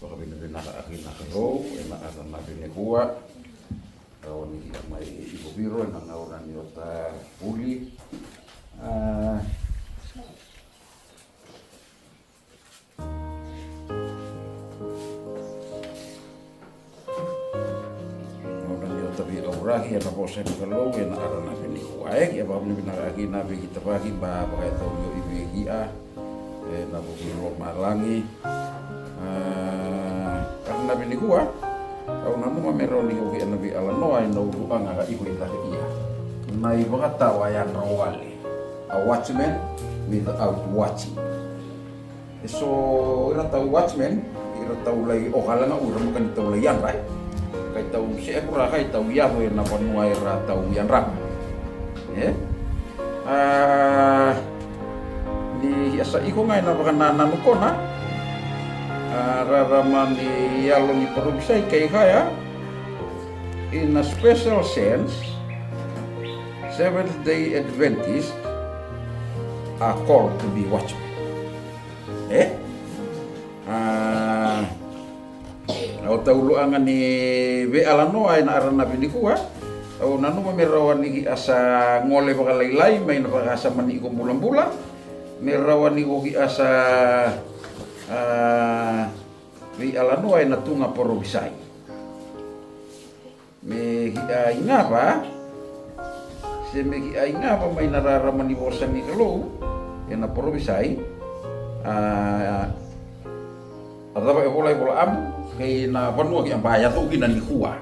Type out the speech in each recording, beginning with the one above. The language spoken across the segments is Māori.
baka binabinaka akin na kalo, na natin ni Kuwa, kawan ni may ibubiro, nangauran niyo ta huli. Tapi aurahi na po sa kalo, na aran natin ni Kuwa. Kaya baka binabinaka akin natin kita pagi, ba kaya ito yung ibigia, na bubiro malangi. Karena nabi ni Kuwa, au namu meron ni ugi nabi alanoa na uruang aga ibu ita iya. Na ibu kata wayan rawali. A watchman without watching. So ira tau watchman, ira tau lagi okala nga uram kan tau layan right. Kay tau si ekura kay tau ya ho na panua ira tau yan ram. Ni asa iko nga na baka nanukona. Raraman ni yalo ni perubisay kay kaya in a special sense Seventh-day Adventists are called to be watchmen. Au tauluangan ni be alano ay na aran nabi ni Kuwa au nanu mamerawan ni asa ngole baka laylay may napakasa man ni bulan-bulan merawan ni ugi asa ri alano ay natunga porobisay. Me inga pa se me inga pa may nararaman ni bosan ni kalo yan na porobisay ataba e bola am kay na panua ki ambaya to ginan ni Kuwa.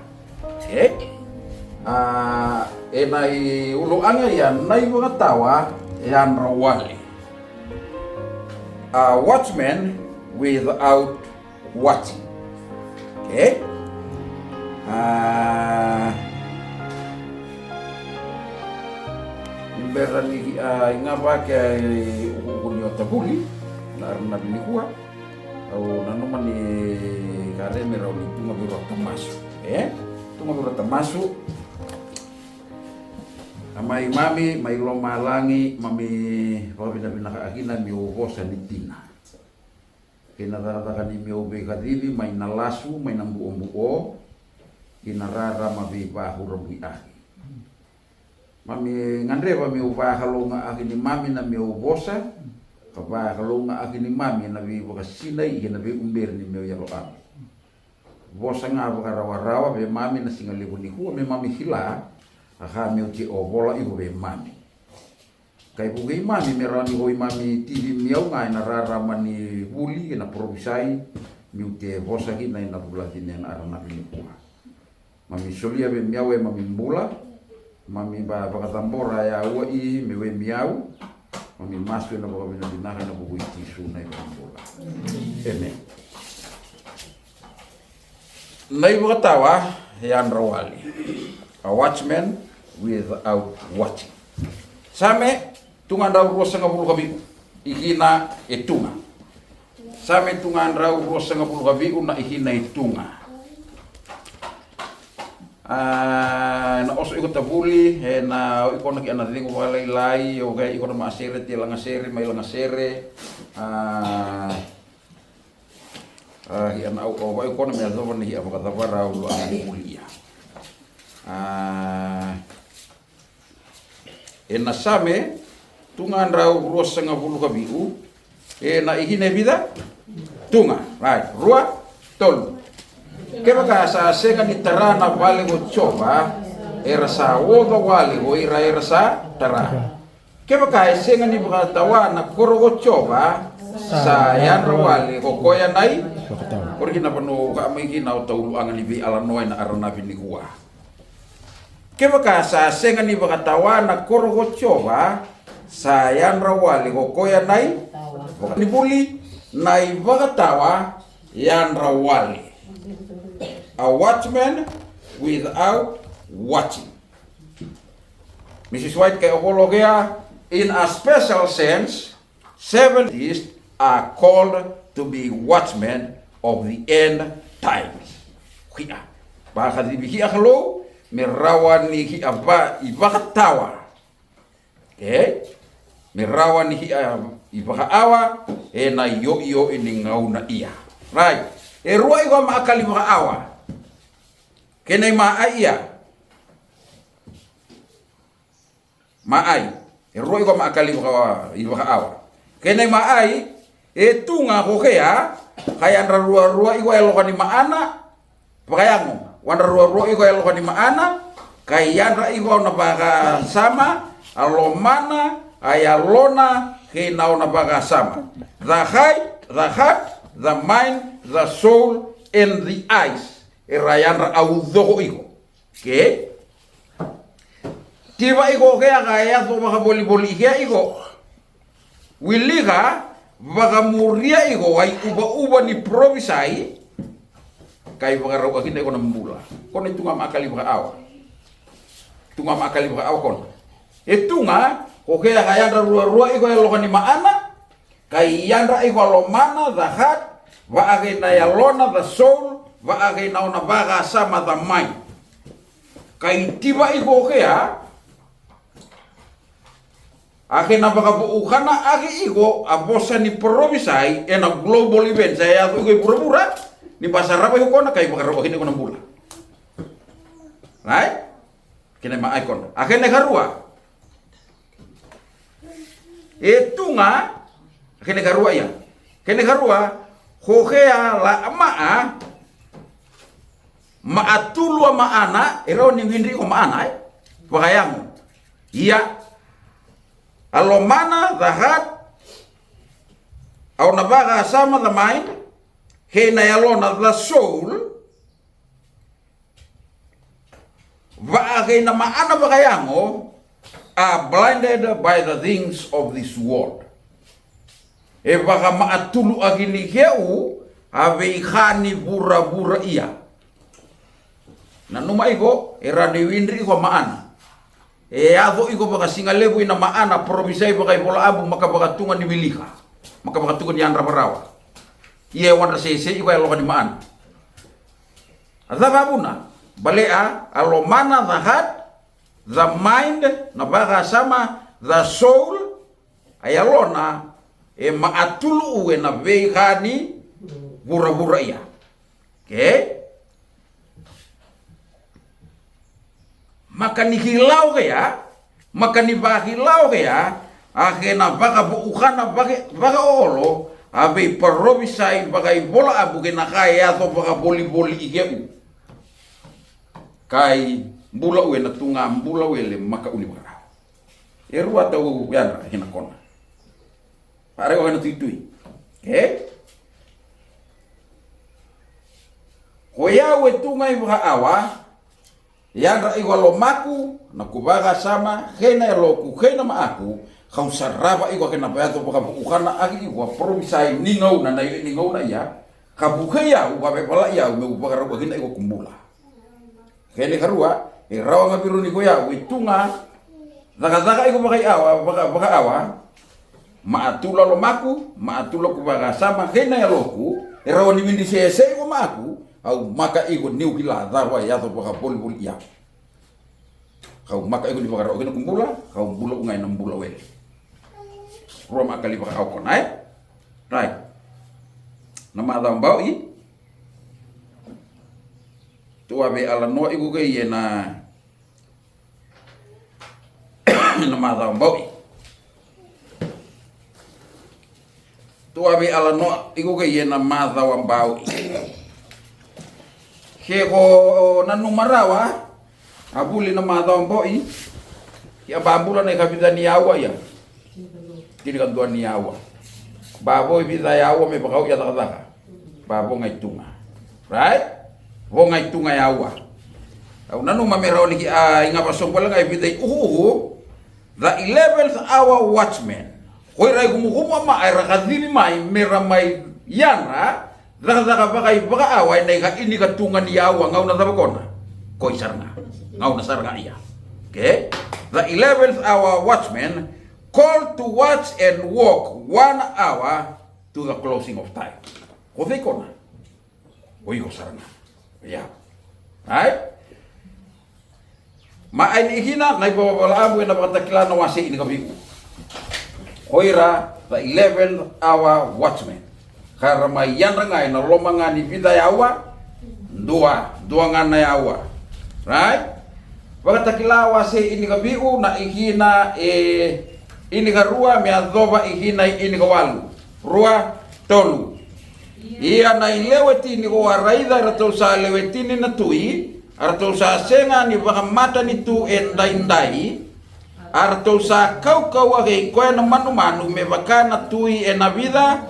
Nai uluanga yan nai mga tawa yan rawali. A watchman without watching. Imbera ni nga ba kay ukunyo tabuli na nabi ni Kuwa au nanuman ni kare meraw ni tunga biro tamasu. Tunga biro tamasu. Amai mami mai loma langi mami pabina-bina akina mi uhosa ni tina. Kinararakan ni mi ube kadili mai nalasu mai nambu-ombu kinarara mabi bahu robi ahi. Mami ngandre mi ubah halonga akini mami na mi ubosa kaba halonga akini mami na bi bakasinay na bi umber ni mi yalo am. Bosa nga bakarawa-rawa be mami na singalibu ni Kuwa me mami hila aha mi uti obola ibu be mami. Kay bugi mami merani hoi mami tivi miau nga na rara mani buli na provisai mi uti bosa ki na bulati nen arana ni Kuwa. Mami solia be miau e mami mbula mami ba bakatambora ya wai mewe miau mami masu na baka binabinaka na bugi tisu na mbula. Amen. Nai bakatawa yan rawali. A watchman without watching. Same tungan rau rosa nga puluh kabiu ihina etunga. Same tungan rau rosa nga puluh kabiu na ihina etunga. Na oso ikut tabuli na iko na kiana tingo walay o kay iko na maasere ti langa sere may langa sere hiana o iko na may adobo ni apa kata para ulo ang mulia. Nasame tungan rau rosa nga puluh kabiu na ihine vida tunga right rua tol keba ka sa senga ni tarana wale go choba era sa wodo wale go ira sa tara keba ka senga ni baka tawa na korogo choba sa yan wale go koya nai porque na pano ka mai ki na taulu ang libi ala noy na arana ni Kuwa. Keba ka sa senga ni baka tawa na korogo choba sa yan rawali ko koya nai ni buli nai baka tawa yan rawali. A watchman without watching. Mrs. White kay apologia in a special sense Seventies are called to be watchmen of the end times. Kuya baka dibihi aklo merawan ni apa ibakatawa. Merawan ni ibakaawa na yo ini ngau na iya. Right. E rua iko maakali baka awa. Kenai maai ia. Maai. E rua iko maakali baka awa. Kenai maai e tunga kokea kaya andra rua iko elokani maana pakayango. Wandra rua iko elokani maana kaya andra iko na baka sama alomana ayalona kena na baka sama. The heart, the mind, the soul, and the eyes. Erayandra audho iko. Okay? Tiba iko kaya kaya to baka boli kaya iko. Wiliga baka muria iko ay uba ni provisai kay baka raw akin iko nambula. Kono tunga makali baka awa. Tunga makali baka awa kono. Tunga kaya kaya rua iko elokan ni maana kay yandra iko alomana the heart wa agena yalona the soul wa agena una baga sama the mind. Kay tiba iko kaya agena baga buukana agi iko abosa ni provisai ena global event saya iko pura-pura ni pasarapa iko na kay baga rohin iko nambula. Right? Kina ma-icon. Agena karua. Tunga kene karua ya. Kene karua hokea la maa maatulu maana ero ni windri o maana wakayamu. Iya alomana the heart au nabaga sama the mind kena yalona the soul wa agena maana wakayamu are blinded by the things of this world. E baka maatulu agini keu ave ikhani bura iya. Na numa iko era de windri ko maana. E avo iko baka singalebu ina maana provisai baka ipola abu maka baka tunga ni milika. Maka baka tunga ni andra barawa. Ie wanda sese iko elo di maana. Azababuna balea alomana the heart, the mind na baka sama the soul ayalona e maatulu uwe na veikani bura iya. Okay? Maka nikilau kaya, maka nibakilau kaya, akena baka buukana baka olo, abe parobisai baka ibola abu kena kaya atau baka boli ikeu. Kai bula uwe na tunga bula uwe le maka uli baka. Eru atau yana hina kona. Pare ko na tuitui. Okay? Koya we tunga ibuha awa, yandra igwalo maku, nakubaga sama, hena loku, hena maaku, kau saraba igwa kena bayato baka ukana agi igwa provisai ningau na ya, kabukeya uga bepala ya ume ubaga rawa hena igwa kumbula. Hene karua, rawa ngabiru ni koya we tunga, zaka igwa baka awa, maatula lo maku, maatula kubaga sama, hena loku, rawa ni windi sese igwa maku, au maka iko niu kila darwa ya to baka bol ya. Kau maka iko di baka ro kumbula, kau bula ungai nam bula we. Roma kali baka au konai. Right. Nama ada mbau i. Tua be ala no iko ke yena. Nama ada mbau i. Tua be ala no iko ke yena madha wa mbau i. Kego nanu marawa abuli na madam boy ya bambula na kapita ni awa ya kiri kan tuan ni awa babo bisa yawa me bakau ya taka babo ngai tunga right bo ngai tunga yawa au nanu mamera lagi inga pasong pala ngai bidai the 11th hour watchman koi rai kumu ma ai rakadili mai meramai yana zaka baka awai nai ka ini ka tunga ni awa ngau na tabakona koi sarna ngau na sarga iya. Okay, the 11th hour watchman called to watch and walk 1 hour to the closing of time. Koi kona koi ko sarna ya. Right, ma ai hina nai bawala abu na patakilana wasi ini kabiku koira the 11th hour watchman. karma yanrangai na lomanga ni vida yawa dua ngana yawa, right? Wakatakilawa se ini kabiu na ihina ini karua me adoba ihina ini kawalu rua tolu ia na ileweti ni ko araida rato sa leweti ni natui arto sa senga ni bakamata ni tu endai arto sa kau age ko na manu me bakana tui na vida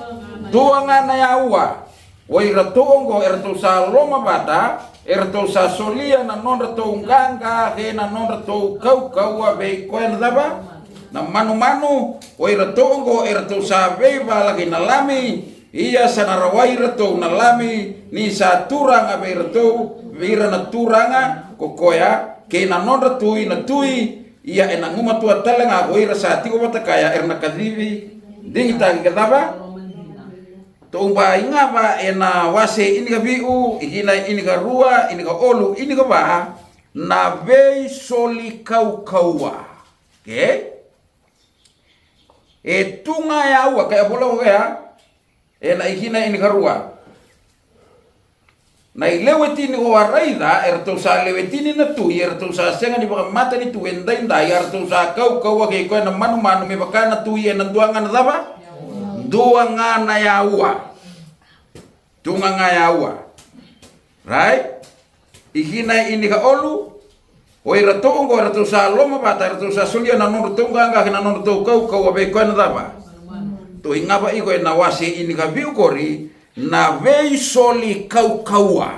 dua ngana yawa wai rato ongo erto sa loma bata erto sa solia na non rato nganga he na non rato kau ave ko na daba na manu wai rato ongo erto sa beba lagi na lami iya sa narawai rato na lami ni sa turanga be rato vira na turanga kokoya ke na non rato na tui iya ena nguma tua talenga wai rasa tiko batakaya erna kadivi dingita kadaba to umba inga ba ena wase ini ka biu ihina ini ka rua ini ka olu ini ka ba na vei soli kaua ke tunga ya ua kaya bola ya ena ihina ini ka rua na ileweti ni o araida erto sa leweti ni na tu erto sa senga ni baka mata ni tu enda erto sa kaua ke ko na manu me baka na tu ena duanga na daba dua ngana yaua tunga yaua, right? Ihina ini ka olu oi rato ongo rato sa loma bata rato sa sulia na non tunga nga na non to kau abe ko na daba to ingaba iko na wasi ini ka biu kori na vei soli kaua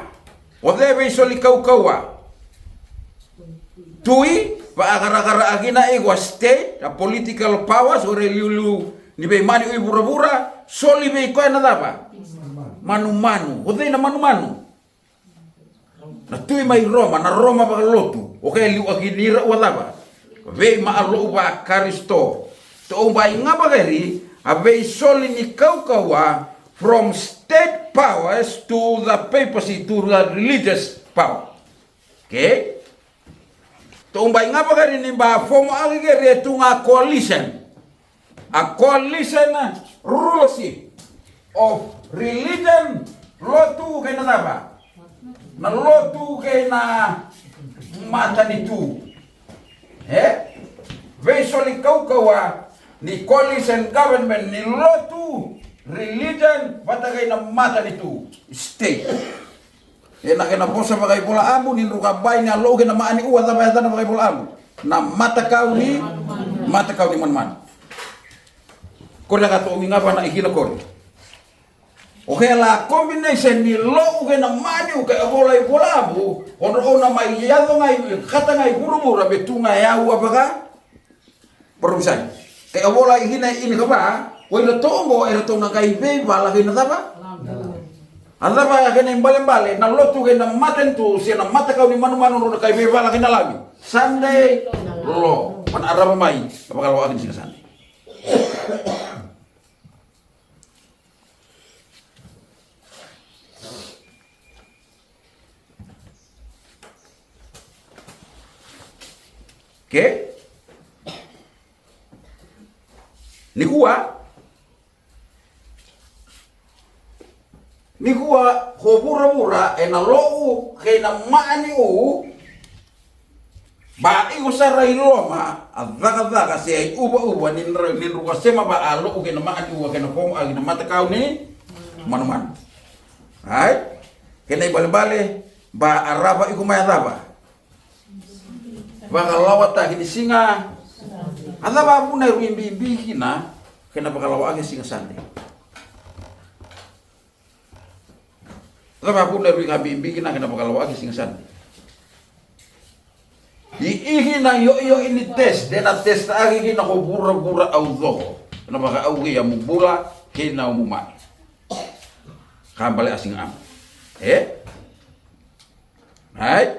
o de vei soli kaua tui pa agara agina ego state a political powers ore liulu ni be mani ui bura soli be ko na daba manu hodei na manu na tui mai Roma pa lotu o kaya liu aginira wa daba ve ma alo ba karisto to ba inga bagari ave soli ni kaua from state powers to the papacy to the religious power, okay? To ba inga bagari ni ba fomo agere tunga coalition a coalition rulership of religion lotu kay na daba na lotu kay na mata ni tu visually kawa ni coalition government ni lotu religion batagay na mata ni tu state ena kena posa bagay bola amu ni rukabay na loge na maani uwa daba na bagay bola amu na mata kau ni man kore ka to minga pa na ikina kore oke la combination ni lo uke na mani uke bola abu ona mai yado ngai kata ngai buru betunga ya u apaka perumsai ke bola ihina ini ka ba woi lo tombo to na kai be bala ke na taba anda ba ke na mbale na lo tu ke na maten tu si na mata kau ni manu ro kai be bala ke na lagi Sunday lo pan araba mai apa kalau akin sing Sunday ke ni kuwa ho bura ena lou ke na maani u ba igo sarai loma adaka se uba nin ruka sema ba alo ke na maani u ke na pom agi na mata kau ni manuman hai ke na bale ba araba igo mai adaba bakalawa ta kini singa ada ba puna rimbi hina kena bakalawa age singa sande ada ba puna rimbi hina kena bakalawa age singa sande hina yo ini tes dena tes age kina ko bura au zo kena baka au ya mubula kena umumai kambale asing am right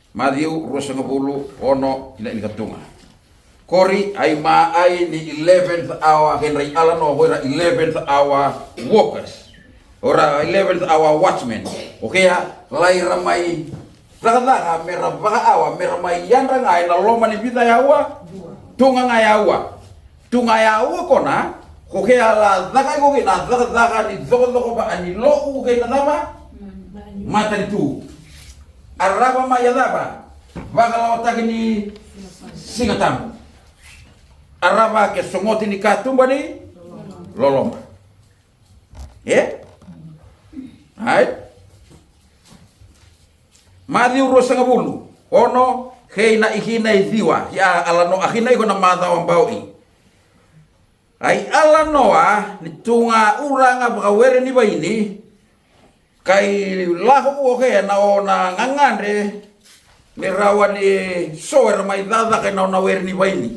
Madiu rosanga bulu ono ina katunga. Kori ai ni 11th hour Henry Allen o hora 11th hour workers. Ora 11th hour watchmen. Okay ya, lai ramai Raka mera baka awa mera mai yanra ngai na loma ni vida yawa. Tunga ngai yawa. Tunga yawa kona ko ke ala daka ko ke na daka ni doko ba ani lo u ke na dama mata itu araba ma ya daba bagala wata ni singatam araba ke songoti ni katumba ni loloma hai madi urus nga bulu ono heina ihina idiwa ya alano ahina iko na mata wambaui ai alano ni tunga uranga bakawere ni baini kai lahu ohe na ona ngangande ni rawani soer mai dada kai na ona wer ni baini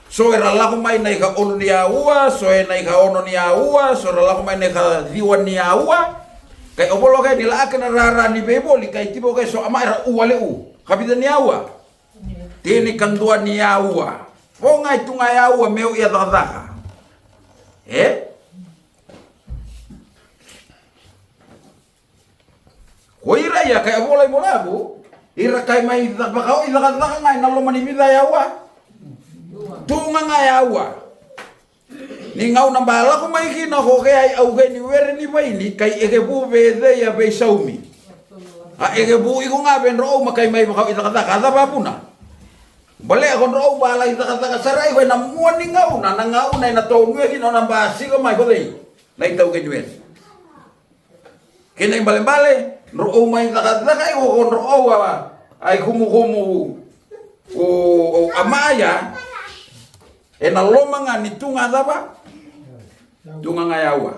soer lahu mai na ka onu ni aua soer na ka ono ni aua soer lahu mai na ka diwan ni aua kai obolo kai dila akena rara ni beboli kai tibo kai so amara uale u kapita ni aua tini kandua ni aua fonga itunga ya aua meu ia dada ko ira ya kai boleh molabu ira kai mai bakau ira kan ngai nalo mani vida ya wa tunga ngai ya wa ni ngau na bala ko mai kina ko kai au kai ni wer ni mai ni kai ege bu be de ya be saumi a ege bu iku nga ben ro makai mai bakau ira kata ba puna boleh ko ro bala ira kata sarai we na muani ngau na na to ngue kina na basi ko mai ko dei lai tau ke wer kena bale ro mai nakadaka ko ro wa ai kumu o amaya na loma nga ni tunga daba tunga nga yawa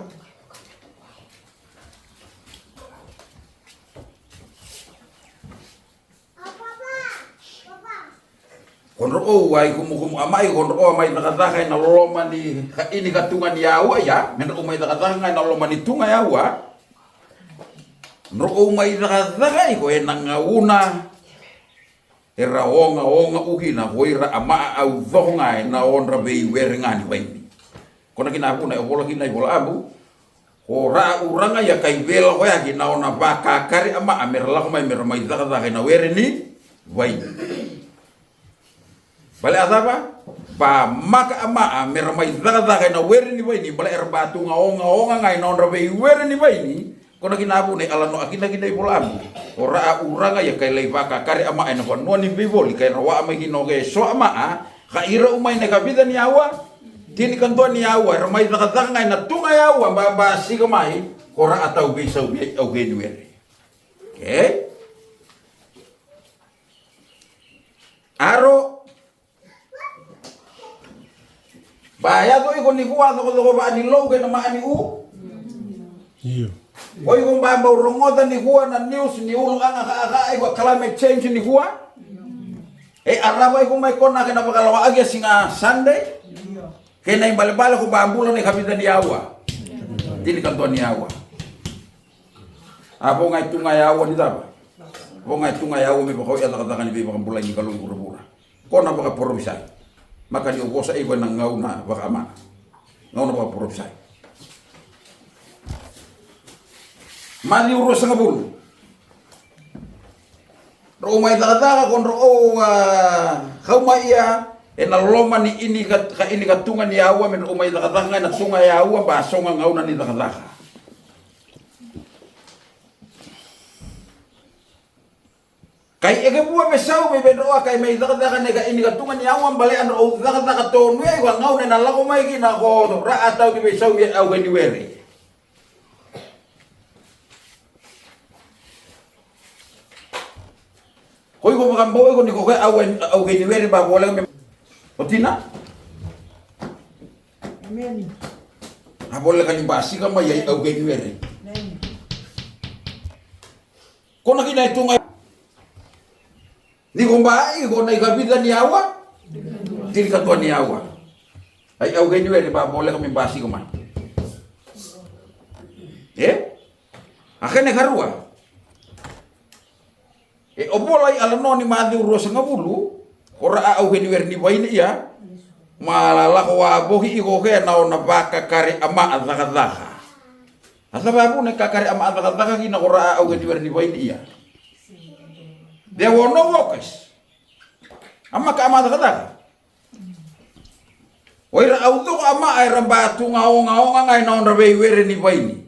konro ai kumu amai konro mai nakadaka na loma ni ini katunga ni yawa ya men mai nakadaka na loma ni tunga yawa no mai daga ko enanga una era onga ukina hoira ama au dhonga na onra be werengani baini kona kina kuna bola kina bola abu ora uranga ya kai bela ho ya kina ona baka kari ama amerla mai mai daga na wereni baini bale azaba ba maka ama mai daga na wereni baini bale erbatu nga ngai na onra be wereni baini kono kinabu ne alano akina ipolam ora uranga ya kai leibaka kare ama ena ko noni biboli kai rawa ama kino ge so ama ka ira umai ne kabida ni awa tini kanto ni awa ramai zakatanga na tunga ya awa ba sigamai ora atau bisa ubi au ge duere okay aro baya to iko ni kuwa to ba ni lo ge na ma ani u iyo oi kung ba rongotan ni kuwa na news ni ulo anga ka climate change ni kuwa araba kung may kona kena bakalawa agya singa Sunday kena imbale-bale ko ba ambulan ni kapitan ni awa dili kanto ni awa apo nga itunga ya awa ni taba apo nga itunga ya awa may bakaw yata ni bibang bulan ni kalong pura-pura kona baka porobisay maka ni ubosa iba ng ngaw na baka ama ngaw na baka porobisay mali urus nga bulu ro mai daga kon ro khaumaya naloma ni ini ka ini katungan ni awa men umay daga na sunga ya awa ba songa ngauna ni daga kai ege bua mesau me ben ro kai mai daga nega ini katungan ni awa bale an ro daga to nui wa ngauna na lago mai kina ko ra atau ki mesau ye awa ni weri koi ko makambo ko ni ko au ke ni were ba bola me otina amen ha bola kan basi ka mai au ke ni were ko na kina tunga ni ko mbai ko na kapita ni awa dil ka to ni awa ai au ke ni were ba bola ka me basi ko mai akhirnya karua obolai alano ni madi urusan ngabulu ora au heni werni baini ya malala ko abohi iko ke na ona baka kare ama azaka asababu ne kakare ama azaka kina ora au heni werni baini ya they were no workers ama ka ama azaka oi Oira auto ama ay rambatu ngao ngai na onra were ni baini.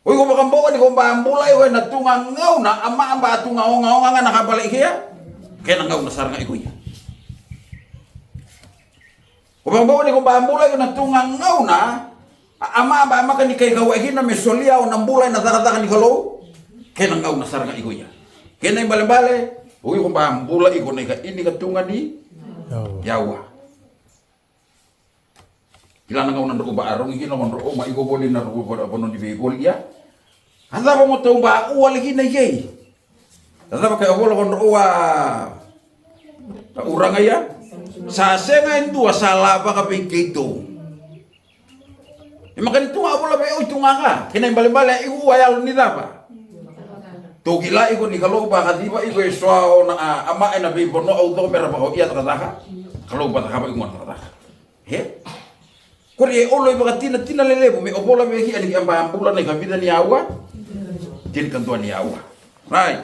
Oi ko bakambo ni ko bambulay we na tunga ngau na ama batu ngao nga nakabalik hiya. Kaya ngau na sarang ikoy. Ko bakambo ni ko bambulay na tunga ngau na ama kan kay gawahin na mesolia o nambulay na tarata ni kalo. Kaya ngau na sarang ikoy. Kaya na bale-bale. Oi ko bambulay ko na ini ka tunga ni Yawa. Kailangan kau nandro ba arong iki no nandro ma iko boli na ro ba pono di begol ya. Anda ba mo to ba u lagi na yei. Anda ba kay bolo nandro wa urang ya. Sa senga indu sala ba ka pekito. Makan itu apa lah be itu ngaka. Kena bale-bale iku ayal ni dapa. To gila iko ni kalau ba kadiba iko so na ama ena be bono auto mera ba iya trataka. Kalau ba ka ba iko trataka. He? Kori olo iba tina lele me opola me ki ani amba ambula na kabida ni awa. Jadi kantua ni awa. Right.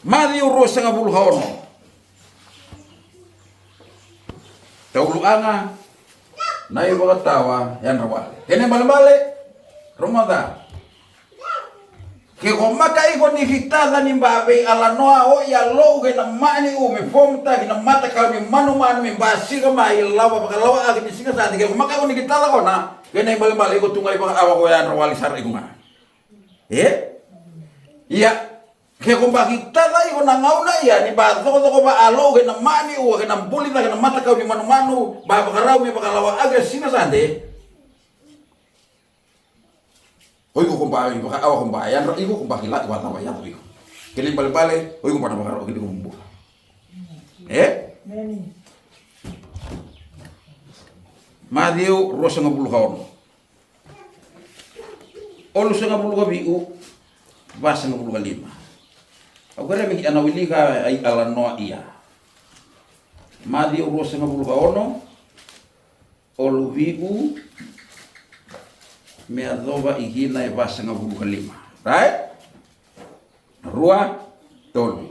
Mari uro sanga bulu hono. Taulu anga na iba tawa yan rawale. Kene bale Ramadan. Ke maka iko ni hitada ni babe ala noa o ya lo ke na mani o me fomta ke na mata ka me manu me basi ka mai lawa ka lawa ag ni singa sa ke maka ko ni hitada ko na ke na bale ko tungai pa awa ko yan rawali sar iko nga. Iya ke ko ba hitada iko na ngau na ya ni ba ko ba alo ke na mani o ke na buli na ke na mata ka ni manu ba ka raw me ka lawa ag singa sa de. Oi ko kumbahay baka awa kumbayan ro iko kumbaki la wa tawa ya iko. Kini bale-bale oi ko pada bakaro kini kumbu. Madiu rosa ngabulu kaon. Olu sa ngabulu ka biu basa ngabulu ka lima. Agora mi anawili ka ay ala no iya. Madiu rosa ngabulu ka ono. Olu biu me adoba ihina e basa ngabulu ka lima. Right? Rua tolu.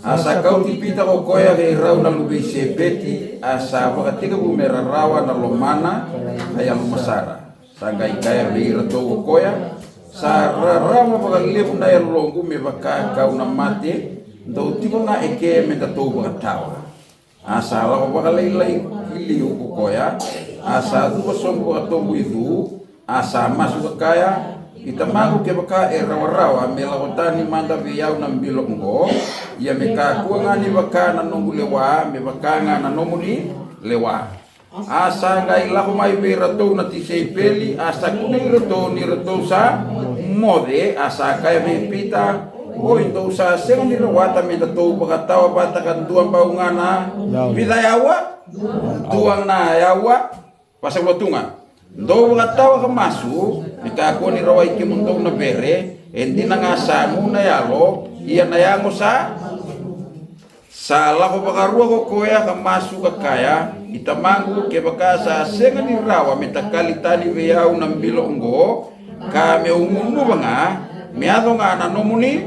Asa kau tipita ko koya ke rau na lubi sepeti asa wakatika bumera rawa na lomana kaya lumasara. Sangga ikaya beira to ko koya sa rawa pakalibu na ya longu me baka kau na mate ndo tipo na eke me to bakatawa. Asa lawa pakalilai iliu ko koya asa duwa sombo atombu itu asa masuk ke kaya kita magu ke baka rawa-rawa melawatani manda biyau nam bilok ngo ya meka kuangani baka na nongu lewa me baka na nomuni lewa asa ngai lahu mai berato na tisei peli asa kunai reto ni reto sa mode asa kaya me pita o into sa senga ni rawata me to baka tawa bata kan tuang baungana bidayawa tuang na yawa pasal lotunga do tawa ka masu ika ko ni rawai ke mundo na bere endi na nga samu na yalo iya na yango sa ko bakarua ko koya ka masu ka kaya itamangu ke baka sa senga ni rawa metakali tani beyau ng bilonggo ka me umunu banga me ado nga nanomuni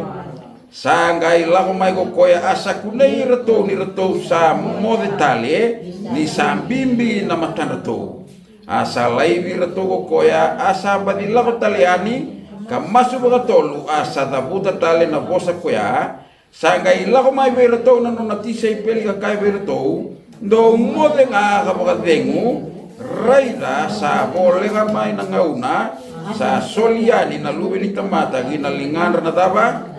sangai lako mai ko koya asa kunai ni reto sa mo detale ni sambimbi na matan reto asa laiwi reto koya asa badila ko taliani kamasu baga tolu asa dabuta tale na bosa koya sangai lako mai reto na no natisay peli ka kai reto do mo de nga ka baga dengu raida sa bole ka mai na ngauna sa soliani na lubi ni tamata ginalingan na taba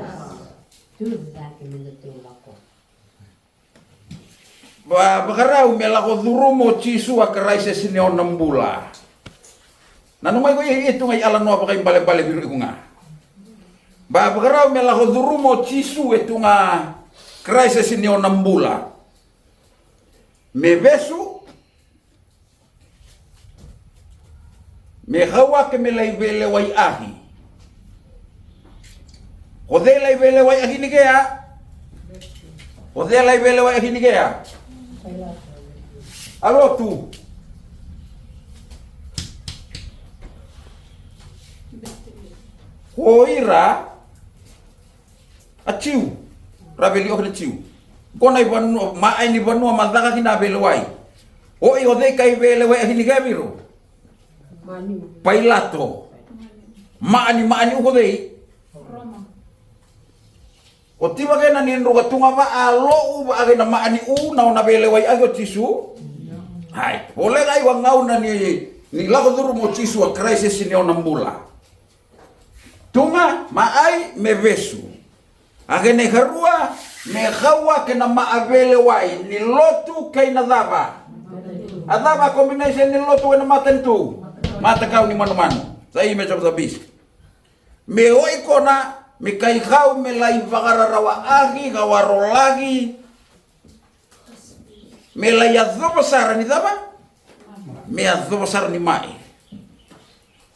ba bakarau melako durumo cisu akarai se sineo nambula nanumai ko itu ngai ala no pakai bale-bale biru iku nga ba bakarau melako durumo cisu itu nga karai se sineo nambula me besu me hawa ke melai vele wai ahi odela vele wai ahi ni kaya odela vele wai ahi ni kaya alo tu hoira aciu rabeli ok aciu kona ibanu ma ini banu mandaka kina belwai O i odei kai vele wa hini gaviro. Pailato. Maani uhodei. O tiba kena ni nruga tunga va alo u va na maani u na vele wa ago tisu. Hai, boleh kai wa ngau na ni lago duru mo tisu a crisis ni ona mbula. Tunga maai me vesu. Agene harua me hawa kena maavele wai ni lotu kai na dava. Adava combination ni lotu na matentu. Mata kau ni manu-manu. Sai me coba bis. Me oi kona me kai kau me lai vagararawa agi gawaro lagi. Me lai adho besar ni dava. Me adho besar ni mai.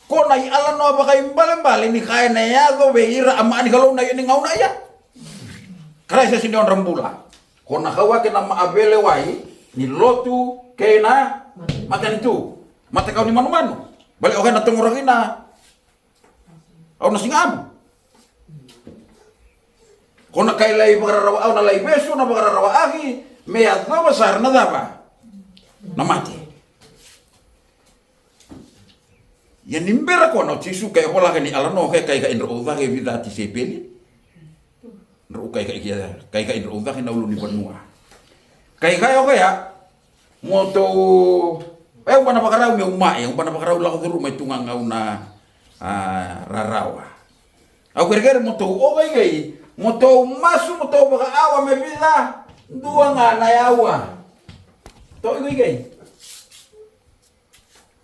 Kona i ala no bagai mbale ni kai na yado beira ama ni kalau na yoni ngau na ya. Kaya sini on rambula. Kona hawa kena maavele wai ni lotu kena matan itu. Mata kau ni manu-manu. Balik oke na tunguragina. Au na singam. Kona kai lai bagararawa au na lai besu na bagararawa agi me adho besar na dava. Na mati. Ya nimbera kona tisu kai hola kani ala no kai indro udah ke vida ti sepeli. Ndro kai indro udah ke na ulu ni banua. Kai oke ya. Moto bana bakarau me umai, bana bakarau la ko rumai tunga ngau na rarawa. Au kere moto oke moto masu moto baka awa me vida dua ngana yawa. To gai.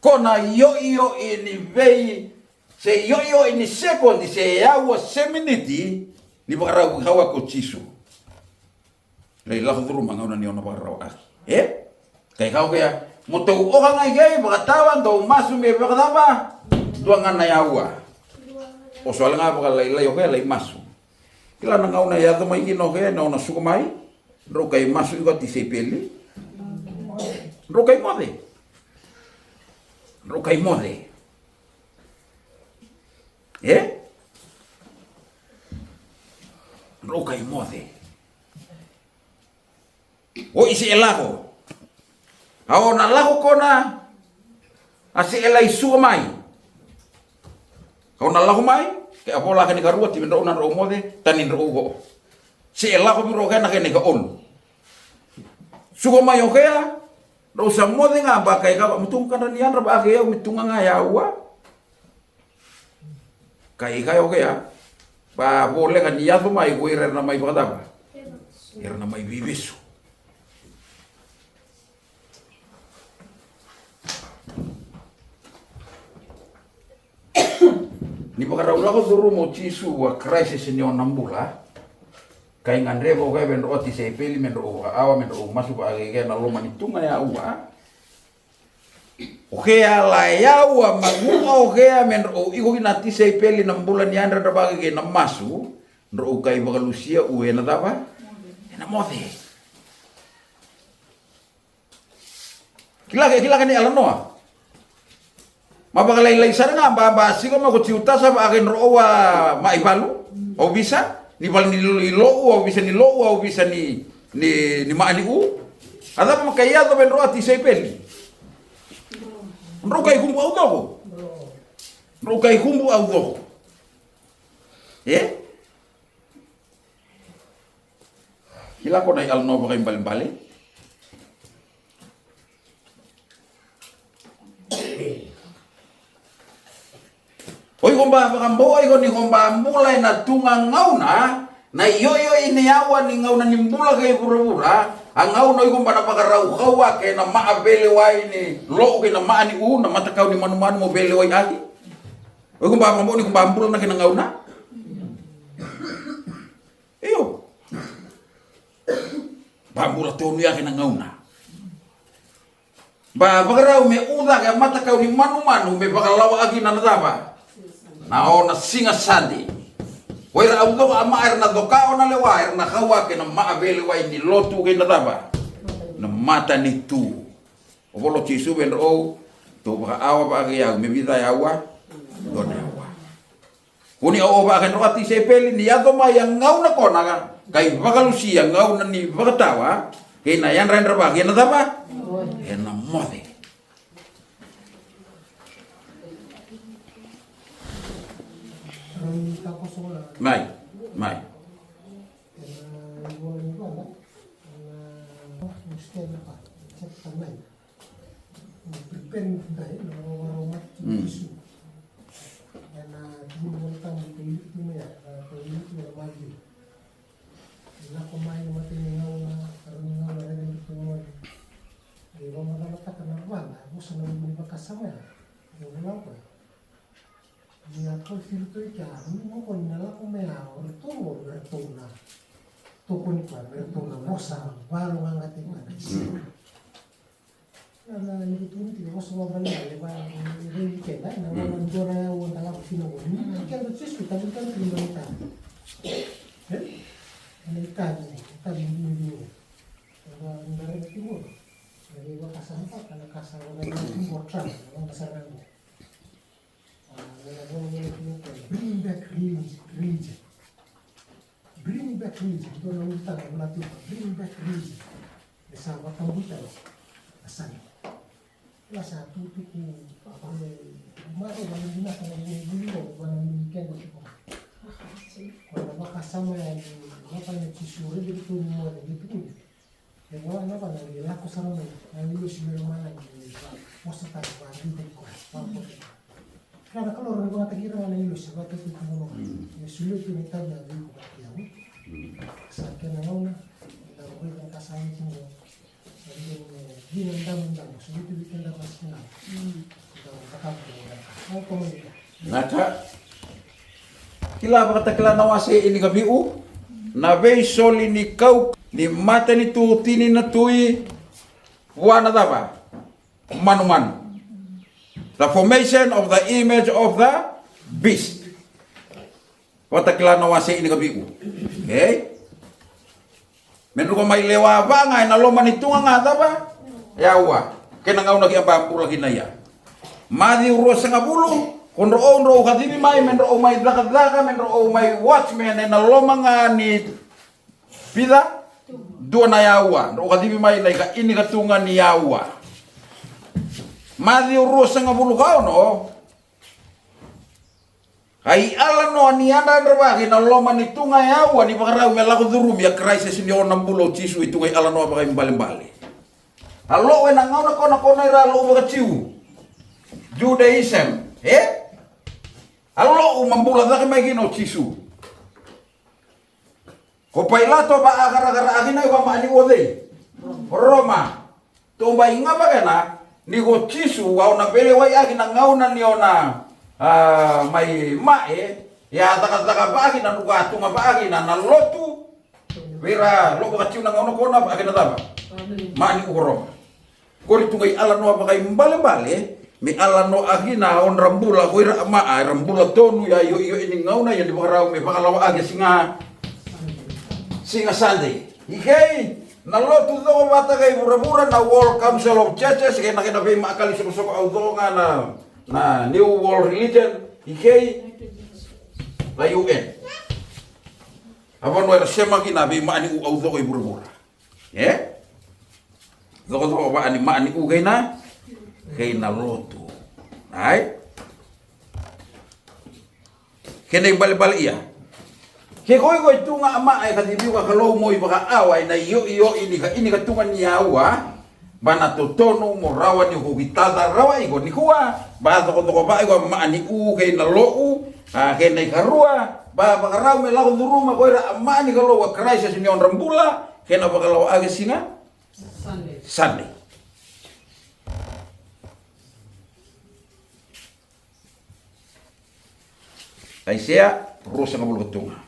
Kona yo ini vei se yo ini sekondi se yawa seminiti ni bakarau hawa ko tisu. Lei la ko rumai ngau na ni ona bakarau Kai kau kaya moto orang ai gai bakatawan do masu me bakataba duangan na yawa. O soal nga baka lai oke lai masu. Kila na ngau na ya to mai ino ke na ona sukumai. Ro kai masu iwa ti sepeli. Ro kai mode. Ro kai mode. O isi elako. Ao na lahu kona asi elai suga mai. Ao na lahu mai ke apola kene karua ti mendo na ro mode tanin ro go. Si elahu mi ro kana kene ka on. Suga mai okea ro sa mode nga ba kai ka mutung kana ni andra ba ke mutunga nga yawa. Kai okea ba boleh kan ya tu mai go ira na mai ba da. Ira na mai vivisu. Ni bakarau lako duru mo tisu wa crisis ni on nambula. Kai ngandrebo kai ben roti sepeli men ro awa men ro masuk age na loma ni tunga ya uwa. Oke ala ya uwa magunga oke men ro iko kinati sepeli nambula ni andra dabage na masu ro kai bakalusia uwe na daba. Na mothe. Kila ni ala noa. Mabakalay sana nga babasi ko makutsiuta sa akin roa maibalu o bisa ni bal ni lo o bisa ni lo o bisa ni maani u ada pa makaya to ben roa ti sepeli ro kai kumbu au do kila ko nay alno ba kay bali Oi komba bakambo oi ni komba mulai na tunga ngauna na yo ini awa ni ngauna ni mbula kay pura-pura ang ngauna oi komba na bakarau kawa kay na maabele wai ni lo kay na maani u na matakaw ni manu-manu mo bele wai agi oi komba bakambo ni komba mbula na kay na ngauna iyo ba mbula to niya kay na ngauna ba bakarau me uda kay matakaw ni manu-manu me bakalawa agi na nadaba na ona singa sandi. Waira audo ama air na doka ona lewa air na kawa ke na maabele wa ni lotu ke na daba. Na mata ni tu. Obolo chisu ben o to ba awa ba ya me vida ya wa. Dona wa. Kuni o ba kan roti sepeli ni ato ma yang ngau na kona kai bakalusia ngau na ni bakatawa ke na yan render ba ke na daba. kena mothe. Mai. Bring back religion. Ito ang utang ang natin. Bring back religion. Kasama kang buta. Asan? Wala sa tuto ko. Ako ay umaro. Walang binasa ng gulo. Walang weekend. Kung makasama yan, mapa niya susuri. Dito mo na dito ko. Kaya nga na ba, nalila ko sa naman. Nalilo si Merumana. Posta tayo. Dito ko. Kaya kalau orang tua kira mana ilmu sebab itu kita sulit tu kita dah beli kuat yang sakit nama kita boleh kita sayang semua jadi mendam sulit tu kita dah pasti nak kita bakal mau komunikasi. Nada kila kata kila nawase ini kabiu na vei soli ni kau ni mata ni tu tini na tui wana daba manu. The formation of the image of the beast. Watakila na wasi ini kabiu. Okay? Menurut ko may lewa ba nga na loma ni tunga nga ba? Yawa. Kena ngau lagi apa lagi na ya. Madi uros nga bulu. Kung ro kadibi may menro may daka menro may watchman na loma nga ni pida dua na yawa. Ro kadibi may na ini katunga ni yawa. Madi urus nga bulu kau no. Ai ala no ni anda berbagi na loma ni tunga yawa ni pakarau melaku durum ya crisis ni onam bulo cisu itu ngai ala no pakai bali. Alo we na ngau na kona ira lo ba ciu. Judaism, Alo mambula da mai gino cisu. Ko pailato ba agara agina ko ma ni ode. Roma. To ba inga ba kana? Ni go cisu wa na pele wa ya na ngau na ni ona mai mae ya taka bagi na nuga tunga bagi na lotu wira lo ka ciu na ngau na kona ba kana taba ma ni uro ko ri tungai ala no ba kai mbale mi ala no agina on rambula ko ira ma rambula tonu ya yo ini ngau na ya di barau me bakalawa agi singa Sunday ikei na lotu do bata kay bura na World Council of Churches kay nakita ba makali suko auto nga na New World Religion ikay la UN abon wa sema ginabi maani u auto kay bura Zoko ba ani maani u kay na lotu ay kene bali iya ke koy tunga ama ay kadibi ka kalo mo ibaka away na iyo ini ka tunga niyawa bana totono mo rawa ni hugitada rawa iko ni kuwa ba to ba iko maani u kay na lou kay na karua ba bakaraw me lago duruma ko ra maani kalo wa crisis ni on rambula kay na bakalaw agi singa Sunday ay siya rusa nga bulu tunga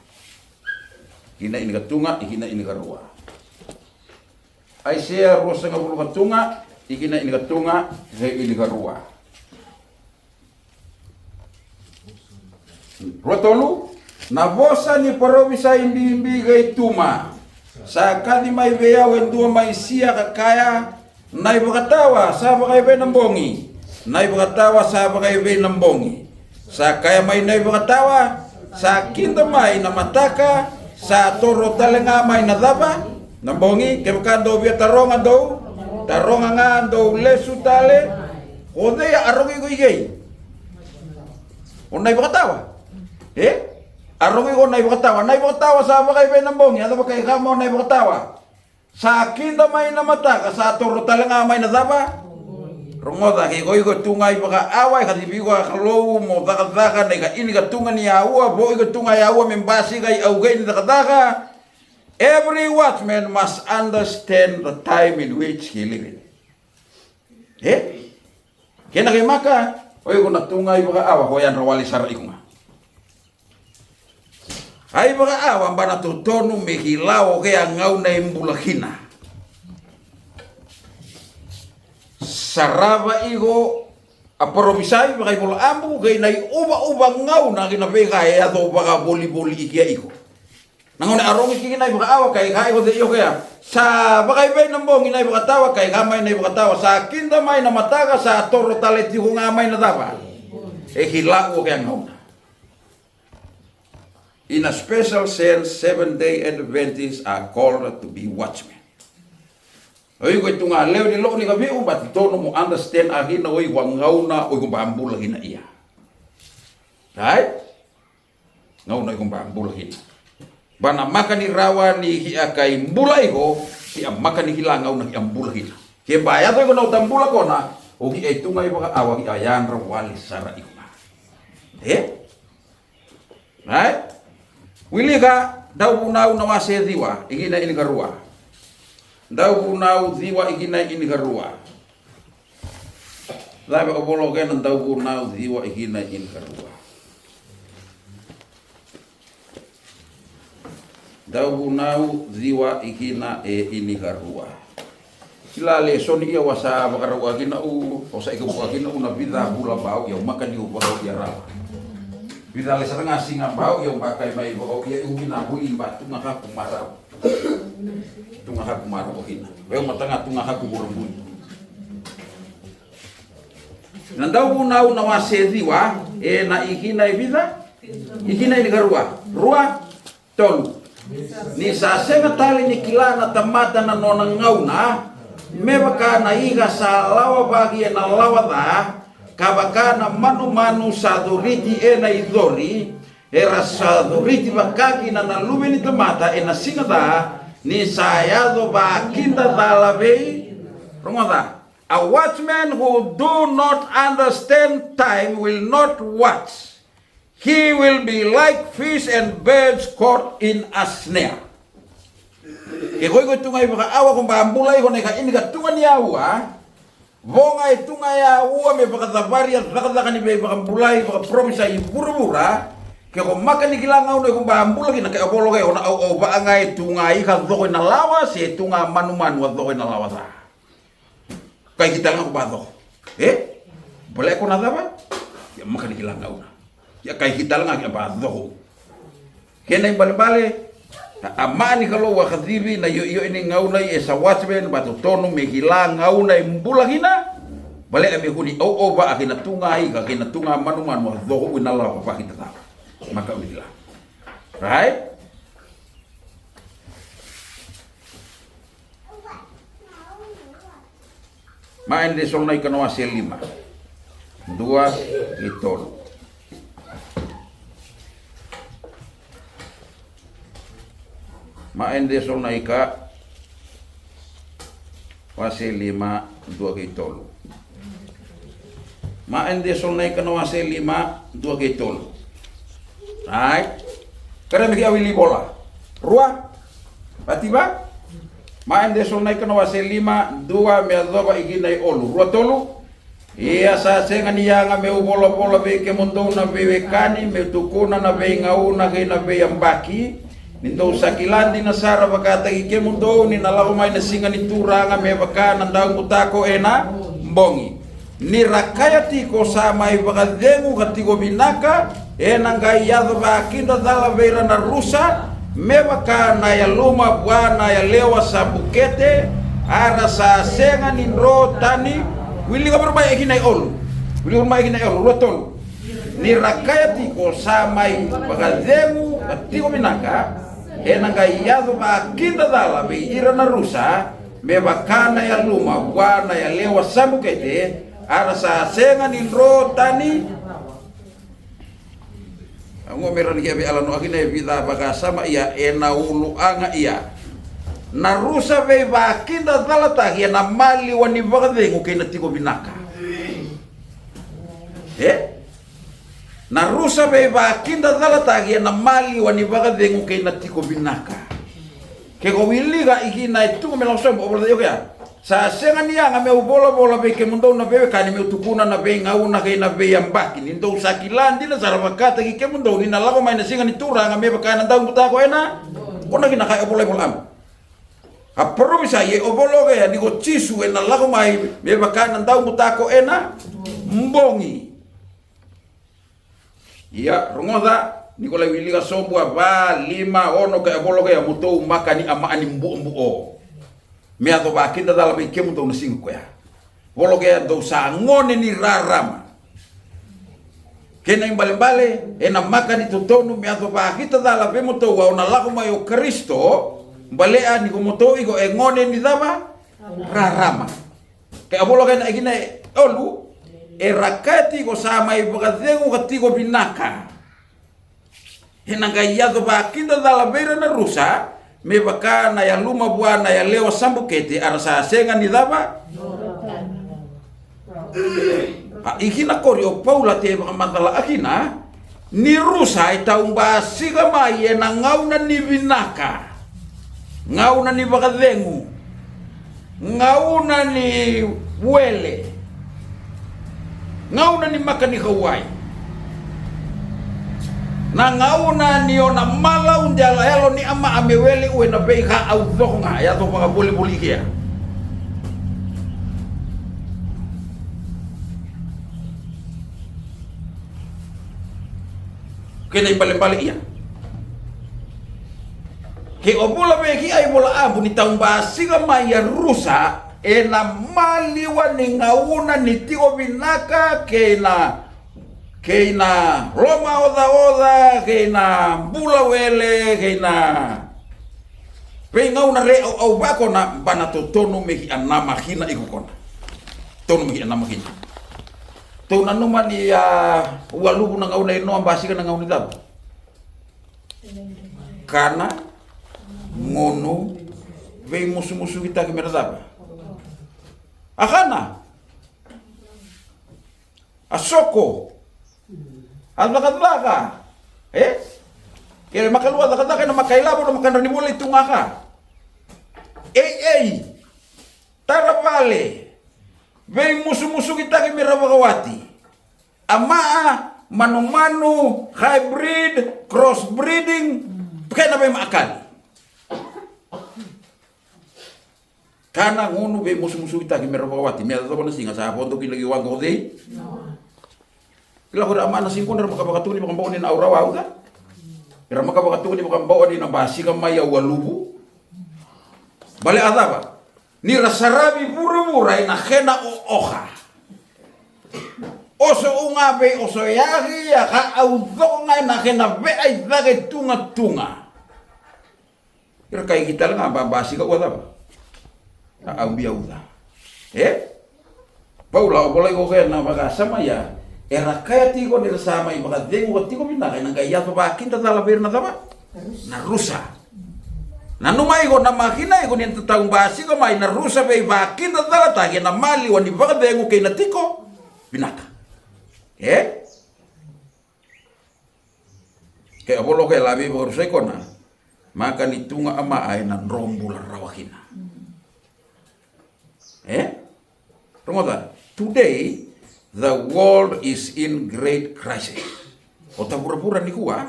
Hina ini katunga, ikina ini karua. Aisyah rosa nga bulu katunga, ikina ini katunga, he ini karua. Rotolu, na bosa ni parobisa imbi gay tuma. Sa kadi may beya wendua may siya kakaya, nay bakatawa sa bakay be nambongi. Nay bakatawa sa bakay be nambongi. Sa kaya may nay bakatawa, sa kinta may namataka, sa toro talenga may nadaba nambongi kebakando biya taronga do taronga ngando lesu tale ode arongi ko igei onai bakatawa arongi ko nai bakatawa sa bakay bay nambong ya bakay kamo nai bakatawa sa kinda may na mata sa toro tale nga may na daba rongoda ke ko tungai baka awai kadibi ko khalo mo daka nai ka ini ka tunga ni awa bo ko tunga ya awa membasi kai augai ni daka. Every watchman must understand the time in which he living. Kena kay maka, oy ko natungay baka awa ko yan rawali sara ikunga. Ay baka awa ba natutono mehilaw kaya ngaw na imbulakina. Saraba igo aporomisay baka ibula ambu kay nay uba ngaw na kinabeka ya to baka boli ikia iko. Nangon arong ikinay baka awa kay ko de iyo kaya sa bakay bay nambong inay baka tawa kay kamay na baka tawa sa kinda may na mataga sa toro taleti ko ngamay na dawa hilago kaya ngaw. In a special sense, Seventh-day Adventists are called to be watchmen. Oy ko tunga leo ni lo ni gabi but tono mo understand ahin na oy wangaw na oy ko bambul lagi na iya. Right? Ngaw na ko bambul lagi. Bana makan ni rawa ni hiakai mbulai ho hi makan ni hilangaw na hiambula hila. Ke baya to ko na tambula ko na o hi ay tungay baka awang ayan rawali sara ikma. Right? Wili ka daw bunaw na wase diwa igina ini garua. Daw bunaw diwa igina ini garua. Labe obologen daw bunaw diwa igina ini garua. Daw bunaw ziwa ikina ini garua. Kila leson iya wasa bakarua kina o sa ikabuka kina una bida bula bau yang makan di ubah ya rawa. Bida le saranga singa bau yang pakai mai bau ya ungina buli batu ngaka kumarau. Tunga haku marau kina. Beu matanga tunga haku burung. Nandau bunaw na wase ziwa na ikina bida ikina ini garua. Rua tolu. Ni sa senga tali ni kilana tamata na nonang ngauna mebaka na iga sa lawa bagi na lawa da kabaka na manu sa duriti na idori era sa duriti bakaki na nalumi ni tamata na singa da ni sayado ba kinda dalabe rongoda. A watchman who do not understand time will not watch. He will be like fish and birds caught in a snare. Ikoy ko tungay baka awa kung bambulay ko na ini ka tungan yawa. Bongay tungay yawa may baka tabari at baka ni baka bulay baka promisa ibura-bura. Kaya kung makanikilangaw na kung bambulay na kaya apolo kayo na o baangay tungay ka dokoy na lawa si tunga manuman wa dokoy na lawa sa. Kaya kita nga ko ba do? Boleh ko na dapat? Ya makanikilangaw na. Ya kay kita lang ang abado. Kaya bale-bale amani kalau wa khadibi na yo ini ngaunay sa watchman batutono me hilang ngaunay mbulagina bale ami huni o ba akina tungay ka kina tunga manuman wa do inala pa kita ta. Maka udila. Right? Main de sonay kanawa 5. 2 itol. Maende sonai ka wase 5 2 kay tolo. Maende sonai ka na wase 5 2 kay tolo. Right? Kada migi awili bola. Rua. Batiba. Maende sonai ka na wase 5 2 me adoba iginay olu. Rua tolo. Iya sa senga niya nga me bola be ke mundo na be kani me tukuna na be ngauna kay na be ambaki. Nindo sa kilandi na sara baka tagike mundo ni nalakumay na singa ni turanga me baka nandang utako na mbongi. Ni rakaya tiko sa may baka dengu katiko binaka nangay yado ba kinda dala beira na rusa me baka na ya luma bwana ya lewa sa bukete ara sa senga ni ro tani wili ka berbay ikinay ol. Wili ka berbay ikinay ol rotol. Ni rakaya tiko sa may baka dengu katiko binaka nangay yado ba kinda dala beira na rusa me bakana ya luma wana ya lewa sabu kete ara sa senga ni rotani ango meran kia be alano akina vida baka sama ia ena ulu anga ia na rusa ve bakinda dalata ya na mali wani bagade ngukena tiko binaka na rusa be bakinda dalata ya na mali wani bagade ngukena tiko binaka ke ko wiliga ikina itu ko melosem obol yo ya sa senga nia nga me bola be ke mundo na be kani me tukuna na be ngau na ke na be yambaki ni ndo sakilandi na saravakata ki ke mundo ni na lago mai na singa ni tura nga me bakana ndau buta ko ena kona kina kai obol am a promisa ye obolo ga ya ni ko chisu ena lago mai me bakana ndau buta ko ena mbongi ya rongoda Nikola wiliga sombu aba lima ono ka bolo ka muto makani ama ani mbu o me ato ba kinda dala be kemu to singu ko ya bolo ka do sa ngone ni rarama kena imbale ena makani to tonu me ato ba kita dala be muto wa ona lago mayo Kristo bale ani ko muto igo e ngone ni daba rarama ke bolo ka na igina olu e rakati go sa mai bagadengu katigo binaka Henanga yado ba kinda dala beira na rusa me bakana ya luma buana ya lewa sambukete arasa senga ni daba ikina korio paula te mandala akina ni rusa itaumba siga mai na ngauna ni binaka ngauna ni bakadengu ngauna ni wele ngauna ni makani Hawaii na ngauna ni ona mala unjala helo ni ama amewele uwe na beika au dhonga ya to paka boli kia kena impale iya ke obola be ki ai bola abu ni taumba siga maya rusa ena mali wa ni ngauna ni tigo binaka keina Roma oda keina bula wele keina penga una re au bako na bana to tonu mehi anama hina ikukona tonu mehi anama hina to nanuma ni ya walubu na ngauna ino ambasi kana ngauni dab kana ngono ve musu kita ke meradaba akana asoko Alaka kaya makalwa dakata na makailabo na makanani mula itungaka taravale vei musu kita ke mirawakawati ama manu hybrid crossbreeding kaya na may maakali kana ngono vei musu kita ke mirawakawati miya tato na singa sa apondo kilagi wango day Kila kura amana singkon ra makabakatuni makambawa ni na aurawa uda. Ira makabakatuni makambawa ni na basika maya walubu. Bale adaba. Ni rasarabi buru-bura ina khena oha. Oso ungabe oso yagi ya ka audonga ina khena be ai dage tunga. Ira kai kita nga basika udaba. Na aubia uda. Paula boleh go na magasama ya. Era kaya tigo ni sama i baka dengu ko tigo binaka nanga ya to ba kinta dala ber na tama na rusa na numai go na makina go ni taung basi go mai na rusa be ba kinta dala ta na mali wani baka dengu ke na tiko binaka ke abolo ke labi bo rusa ko na maka ni tunga ama ai na rombula rawakina Romoda today the world is in great crisis. Ota pura-pura ni kuwa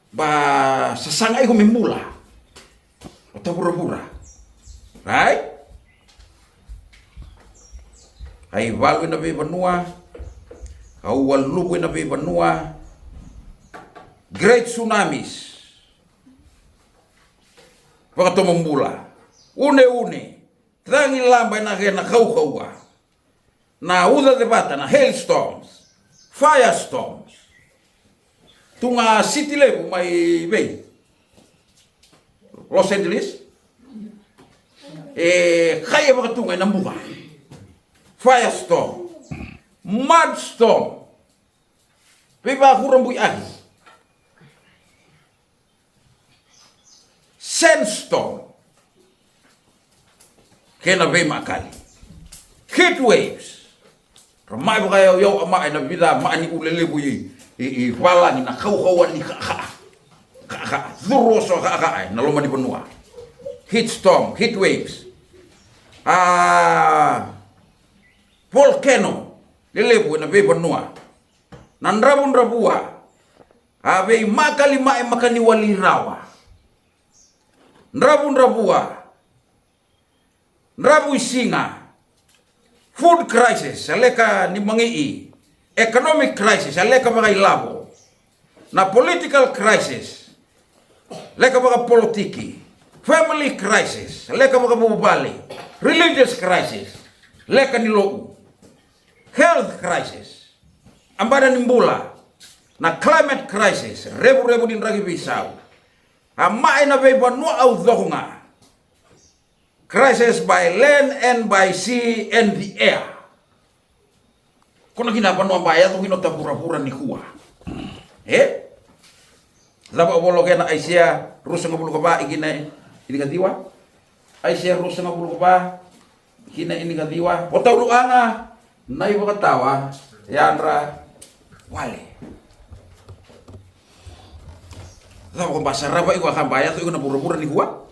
ba sasangay ko mimula. Ota pura-pura. Right? Ay bago na be banua. Awal lupo na be banua. Great tsunamis. Pagkato mambula. Une-une. Tangi lambay na kaya nakaukawa. Na uda de bata na hailstorms, firestorms. Tunga city level may bay. Los Angeles. kaya baka tungay ng buka. Firestorm. Mudstorm. Piba kurang bui ahi. Sandstorm. Kena be makali. Heat waves. Ramai baka yaw ama ay nabida maani ulele bui walang na kau ni ka zuroso ka ay naloma di benua. Heat storm, heat waves. Volcano. Lele bui na be benua. Nandrabun rabua. Abe makali mae makani walirawa. Ndrabun rabua. Ndrabu singa. Food crisis, aleka ni mangi. Economic crisis, aleka bagai labo. Na political crisis, leka baga politiki. Family crisis, leka baga bubali. Religious crisis, leka ni lou. Health crisis, ambada nimbula. Na climate crisis, rebu-rebu din ragi bisau. Amai na beba nua au dhohunga. Crisis by land and by sea and the air. Kona kina panua baya tu kino tapura-pura ni kuah. Laba bolo kena Aisyah rusa ngabulu kaba ikina ini katiwa. Aisyah rusa ngabulu kaba ikina ini katiwa. Potau lu anga nai bakatawa yandra wale. Laba ko basara ba iko kan baya tu iko na pura-pura ni kuah.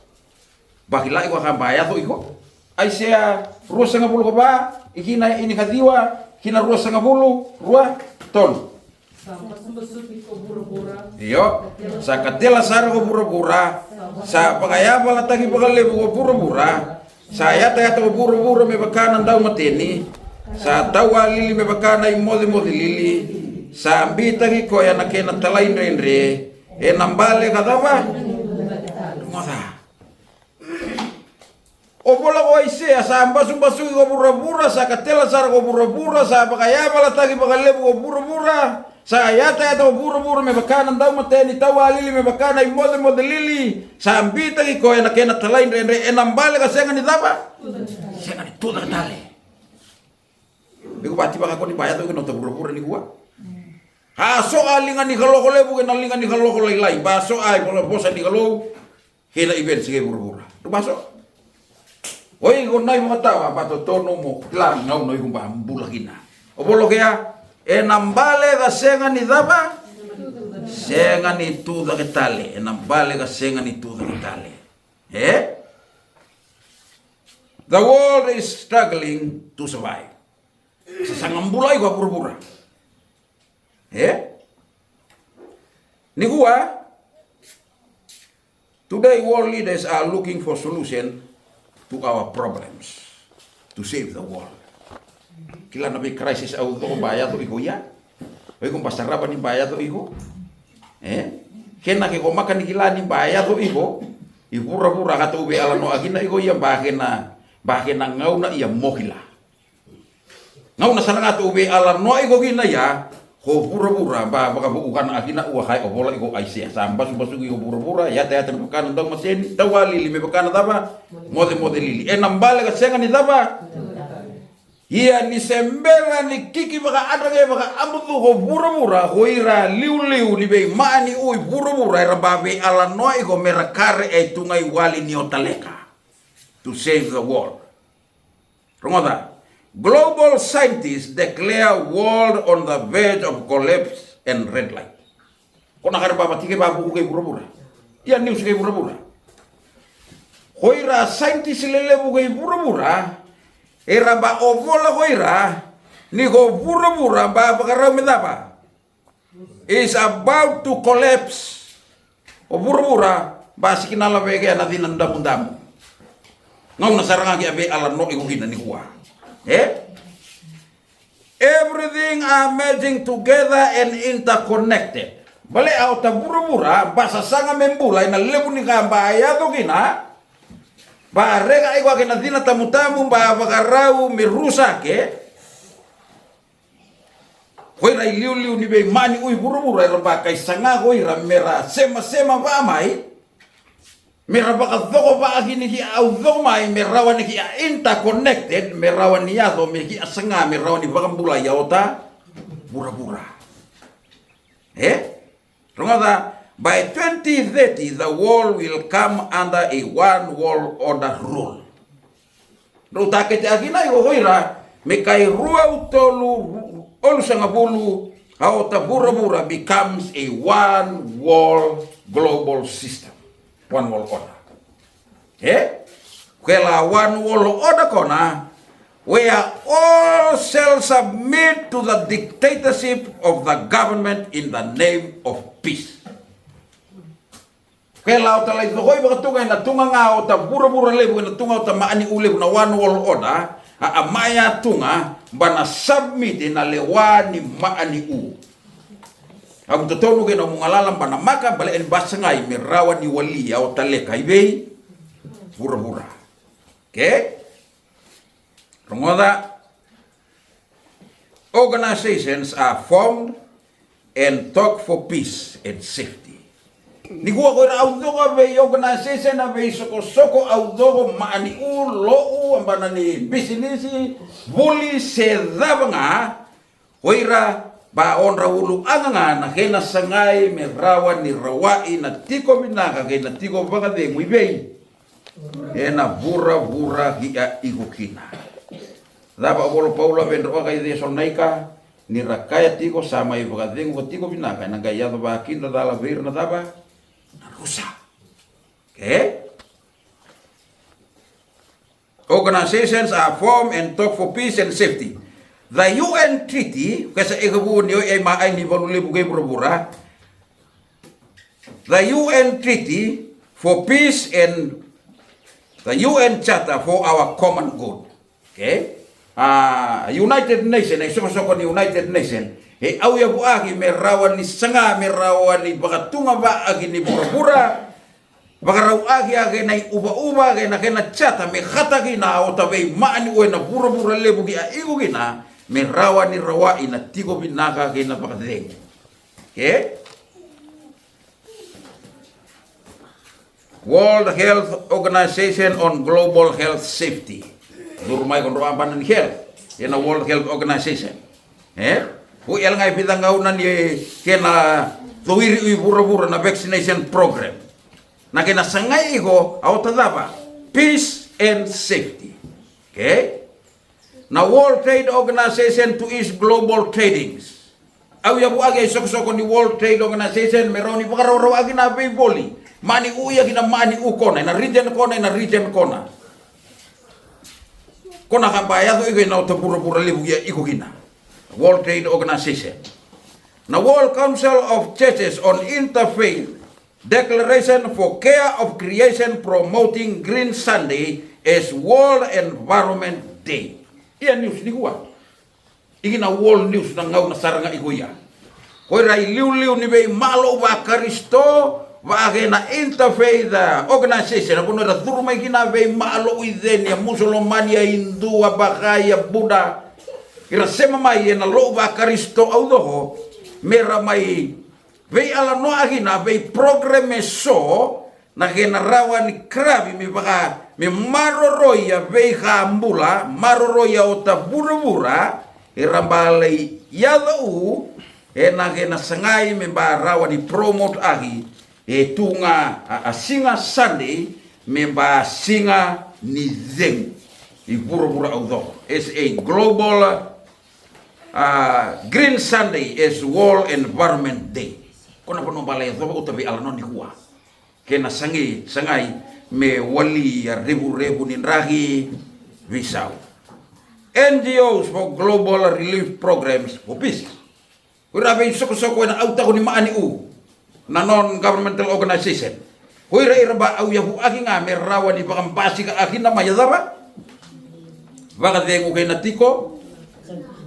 Bakila iko kan baya tu iko. Aisyah rusa ngabulu kaba ikina ini katiwa. Kina rusa ngabulu rua ton. Iyo, sa katela sara ko pura-pura, sa pagayaba latagi pagalebu ko pura-pura, sa yata ko pura-pura me bakanan daw mateni, sa tawa lili me bakana imodi lili, sa ambita ko ya nakena talay nre, nambale kadaba, moda. O bola ko Aisyah sa basu-basu ko pura-pura, sa katela sara ko pura-pura, sa pagayaba latagi pagalebu ko pura-pura. Sa yata ko pura-pura me bakana daw mateni tawa lili me bakana imodi lili, sa ambita ko ya nakena talay nre, nambale ka senga ni daba. Senga ni tuda tale. Bigo bati baka ko ni bayat ko no pura-pura ni kuwa. Ha so alingan ni kaloko lebu ke nalingan ni kaloko lai baso ay bola bosa ni kalo hila event sige pura-pura. Tu baso. Oi ko nai mo tawa pato tono mo lang ngau noi kumba bulagina. O bolo kaya nambale ka senga ni daba. Senga ni tuda ke tale. Nambale ka senga ni tuda ke tale. The world is struggling to survive. Sasangambulay ko pura-pura. Ni gua, today world leaders are looking for solution to our problems to save the world. Kila nabi crisis au to baya to iko ya. Oi kung pasaraba ni baya to iko. Kena ke ko makan ni kila ni baya to iko. Ipura-pura ka to be ala no agina iko ya bahena ngau na iya mohila. Ngau na saranga to be ala no iko gina ya. Ko pura-pura ba baka bukan agina uahai obola iko Aisyah sambas basu iko pura-pura ya ta bukan ndong mesin tawali lime bukan taba mode lili nambale ka senga ni taba iya ni sembela ni kiki baka ada ge baka ambu ko pura-pura ko ira liu ni be mani ui pura-pura era babe ala no iko merakare tungai wali ni otaleka to save the world. Rongoda global scientists declare world on the verge of collapse and red light. Kona kare baba tike babu ke pura-pura. Ya news ke pura-pura. Hoira scientist lele bu ke pura-pura. Era ba ovola hoira ni go pura-pura ba bakara medaba. Is about to collapse. O pura-pura ba sikinala bege na dinandam-dam. Ngau nasaranga ki abe ala no igugina ni kuwa. Everything are merging together and interconnected. Bale au tabura-bura basa sanga membulai na lebu ni kamba ya to kina. Ba rega igwa kina dina tamu-tamu ba bakarau mirusake. Koira liu ni be mani ui bura-bura ba kai sanga koira mera sema ba mai. Merabaka dhoko ba agini ki au dhomai merawan ki interconnected merawan ni yato me ki asanga merawan ni bakambula yaota bura-bura. Rongada by 2030 the world will come under a one world order rule. Ruta kete agina yo hoira me kai rua utolu olu sangabulu haota bura-bura becomes a one world global system. One world order. Kela one world order kona, where all shall submit to the dictatorship of the government in the name of peace. Kela utalai tohoi bakatunga na tunga nga o ta bura-bura lebu na tunga o ta maani ulebu na one world order, amaya tunga bana submit na lewa ni maani u. Ang totoo kaya na mungalalang pa na maka bala en basangay merawan ni wali o talek highway bura-bura. Okay? Rungoda, organizations are formed and talk for peace and safety. Niguwa ko na audogo be organization na be soko-soko audogo maani u loo ambana ni business buli sedaba nga hoira ba on rawulu anga na kena sangai merawan ni rawai na tiko binaka kena tiko baka de muibei ena bura-bura hiya igukina daba bolo paula bendro ka ide sonaika ni rakaya tiko sama ibaka de tiko binaka na gaya ba kinda dala bir na daba na rusa. Organizations are formed and talk for peace and safety. The UN Treaty, kasi ikabu niyo ay maay ni Balulibu kay Burabura, the UN Treaty for Peace and the UN Charter for our common good. United Nations, ay soko-soko ni United Nations, au ya buagi merawan ni sanga, merawan ni bakatunga ba agi ni Burabura, bakaraw agi na uba-uba agi na kena chata, may khatagi na o tabay maani uwe na Burabura lebu ki aigo gina, merawan ni rawai na tigo binaka kay napakadeng. World Health Organization on Global Health Safety. Durumay kung ruampan ng health. Yan ang World Health Organization. Kung ilang nga ipitanggaw na ni kena tuwiri bura-bura na vaccination program. Na kinasangay ko, autadaba, peace and safety. Na World Trade Organization to ease global tradings. Aw yabu agi sok-soko ni World Trade Organization meron ni pakaraw agi na boli. Mani uya gina mani ukona na region kona. Kona kampaya to igay na utapura-pura libu ya iko gina. World Trade Organization. Na World Council of Churches on Interfaith Declaration for Care of Creation promoting Green Sunday as World Environment Day. Iyan news ni kuwa. Iki na world news na ngaw na saranga ikuya. Koy ray liw-liw ni bay malo ba Kristo ba na interfaith organization kuno da turmay ginabay malo iden ya musulman ya Hindu ba ya Buddha. Kira sema may na lo ba Kristo audo mera may bay ala no agina bay program so na generawan ni krabi mi baka mi maroroya veja ambula maroroya ota bura-bura irambalay yadau na sangai mi barawa ni promote agi tunga asinga Sunday mi ba singa ni zeng i bura-bura audo is a global Green Sunday is World Environment Day. Kona pono balay to utabi alanon ni kuwa kena sangai me wali ya rebu-rebu ninrahi visau. NGOs for global relief programs opis. Urabe soko-soko na auta ko ni maani u na non-governmental organization. Huira iraba au yahu agi nga merawa ni bakambasi ka agi na mayadaba. Baka dengu kay na tiko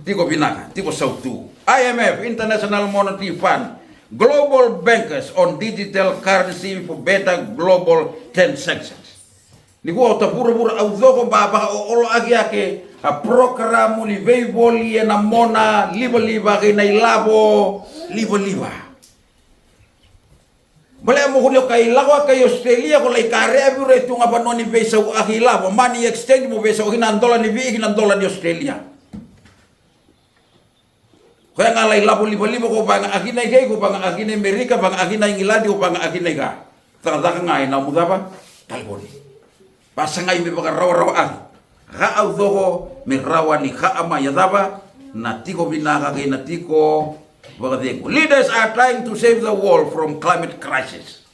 binaka, tiko sautu. IMF, International Monetary Fund, global bankers on digital currency for better global transactions. Ni ko ta pura-pura au doko baba o olo agi ake a programu ni veiboli na mona liba-liba kay na ilabo liba-liba. Bale mo hulyo kay lawa kay Australia ko lay kare abure tu nga panon ni pesa akila mo money exchange mo pesa hinan dolar ni vi hinan dolar di Australia. Kaya nga lay labo libo ko bang aginay kay ko bang aginay Amerika bang aginay ngiladi ko bang aginay ka. Tara nga ina mo ba? Talbon. Basa nga imi baka rawa ah. Ka au dogo mi rawa ni ka ama ya daba na tiko binaka kay na tiko. Leaders are trying to save the world from climate crisis.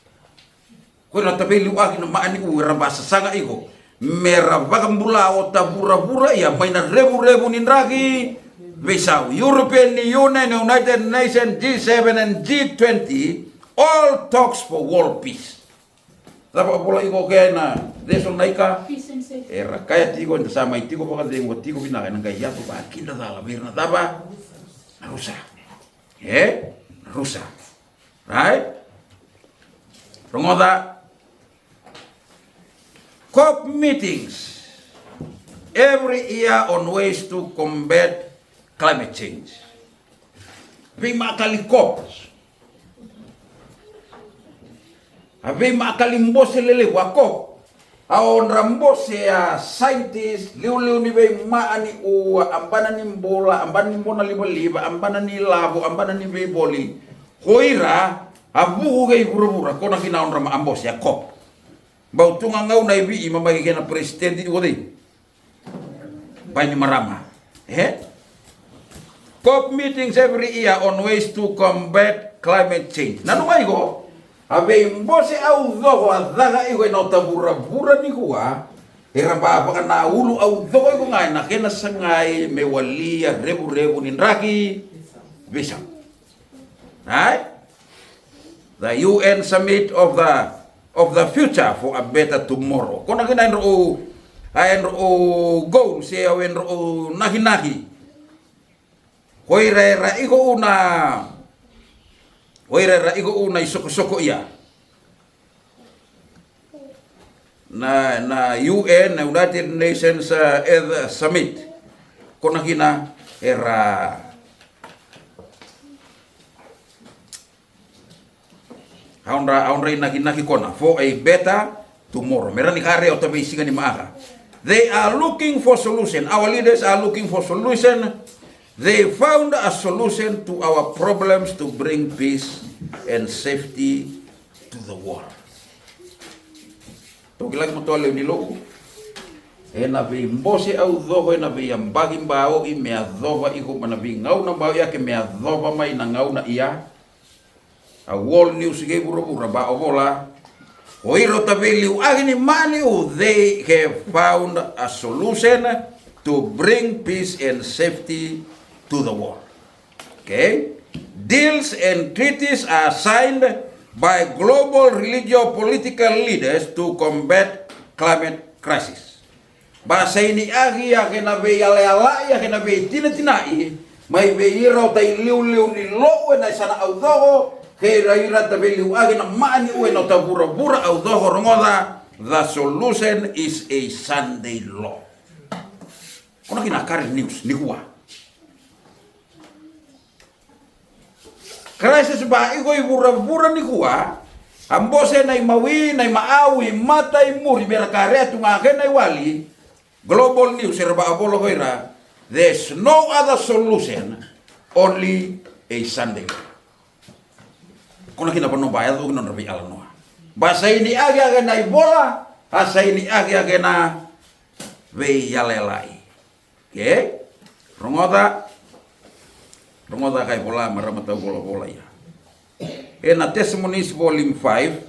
Kung natabili wagi na maani urabasa sanga iko, merabakang bula o tabura-bura ya may na rebu-rebu ninragi. Besau European Union, United Nations, G7 and G20 all talks for world peace. Dapat pula iko kaya na deson naika. Era kaya tiko sama itiko baka dengo tiko binaka nang kaya to ba kinda dala birna daba. Rusa. Rusa. Right? Rongoda COP meetings every year on ways to combat climate change. Abi makali COP. Abi makali mbose lele wa COP. Aon rambose ya scientist liu ni be maani uwa ambana ni mbola ambana ni mbona liba ambana ni labo ambana ni be boli hoira abu ge burubura kona kina on rama ambos ya kop bau tunga ngau na ibi mama ge na president di wodi bani marama COP meetings every year on ways to combat climate change nanu mai go abe mbose au dogo adaga igo na tabura-bura ni kuwa era ba baka na ulu au dogo igo ngai na kena sangai mewalia rebu-rebu ninraki bisa. Right? The UN Summit of the Future for a Better Tomorrow. Kona kina nro goal siya nro nahi-nahi. Hoira igo una isoko-soko iya. Na UN, na United Nations Summit. Kona kina era haunra inaki kona for a better tomorrow. Merani kare o tabi singa ni maaka. They are looking for solution. Our leaders are looking for solution. They found a solution to our problems to bring peace and safety to the world. Tokilag mo to ni lo. Na bi mbose au doho na bi ambagi mbao I mea doho iko manabi ngau na mbao yake mea doho mai na ngau na iya. A world news ge buru-buru ba obola. Oiro tabeli agini mani they have found a solution to bring peace and safety to the world. Okay? Deals and treaties are signed by global religio-political leaders to combat climate crisis. Basa ini agi ya kena be yala ya kena be tina-tinai may be iraw tay liw-liw ni lowe na sana audoho kaya ira tabeli agi na maani uwe na tabura-bura audoho rongoda. The solution is a Sunday law. Kuna kinakari news ni kuwa. Crisis ba iko ibura-bura ni kuwa ambose na imawi na imaawi matay muri berakare tunga kenay wali global news serba abolo hoira. There's no other solution, only a Sunday. Kuna kinapano bayad og non rabi alano. Basa ini aga na ibola, asa ini aga na ve yalelai. Okay? Rongoda kay bola maramata bola ya. In a Testimonies volume 5,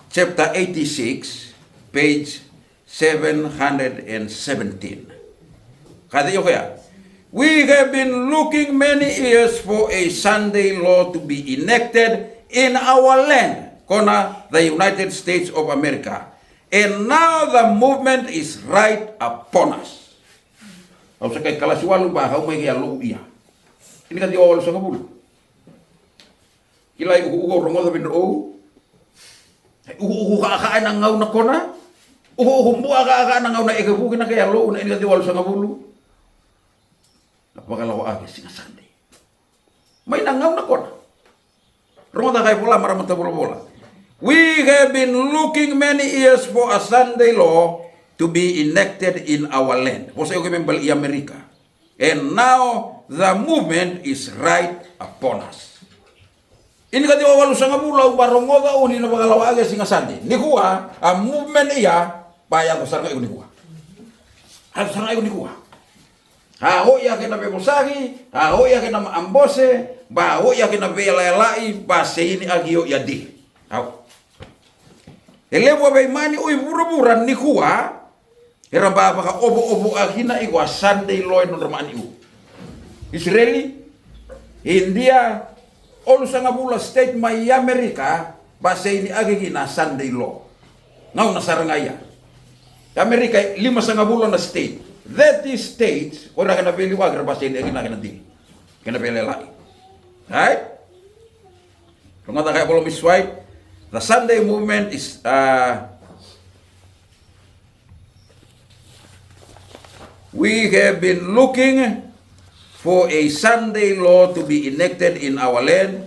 chapter 86, page 717. Kada yo kaya. We have been looking many years for a Sunday law to be enacted in our land, kona the United States of America. And now the movement is right upon us. Au sa kay kalasiwalu ba hau may kaya lo iya. Ini kan diawal sa kabul. Kilay ugo rongo sa binro. Ugo ka ng ngaw na kona. Ugo ka ng ngaw na ikabu kina kaya lo una ini kan diawal sa kabul. Napakalawa agi singa Sunday. May nangaw na kona. Rongo da kay bola maramata bola. We have been looking many years for a Sunday law to be enacted in our land. Você o que membal i Amerika. And now the movement is right upon us. Ini kati wawalu sanga bula barongoda uni na bagalawa aga singa Sunday. Nikuha a movement iya paya ko sarga iku nikuha. At sarga iku nikuha. Ha ho ya kena bebosagi, ha ho ya kena ambose, ba ho ya kena belai ba seini agio ya di. Au. Elewa ba imani oi bura-bura nikuha. Era ba ka obo-obo agina iku Sunday law no ramani u. Israeli, India, olu sanga bula state mai Amerika ba seini agina Sunday law. Ngau na sarangaya. Amerika 5 sanga bula na state. That is states, orang kena pilih wajar bahasa ini kena di, kena pilih lagi, right? Kalau tak kayak belum sesuai, the Sunday movement is we have been looking for a Sunday law to be enacted in our land,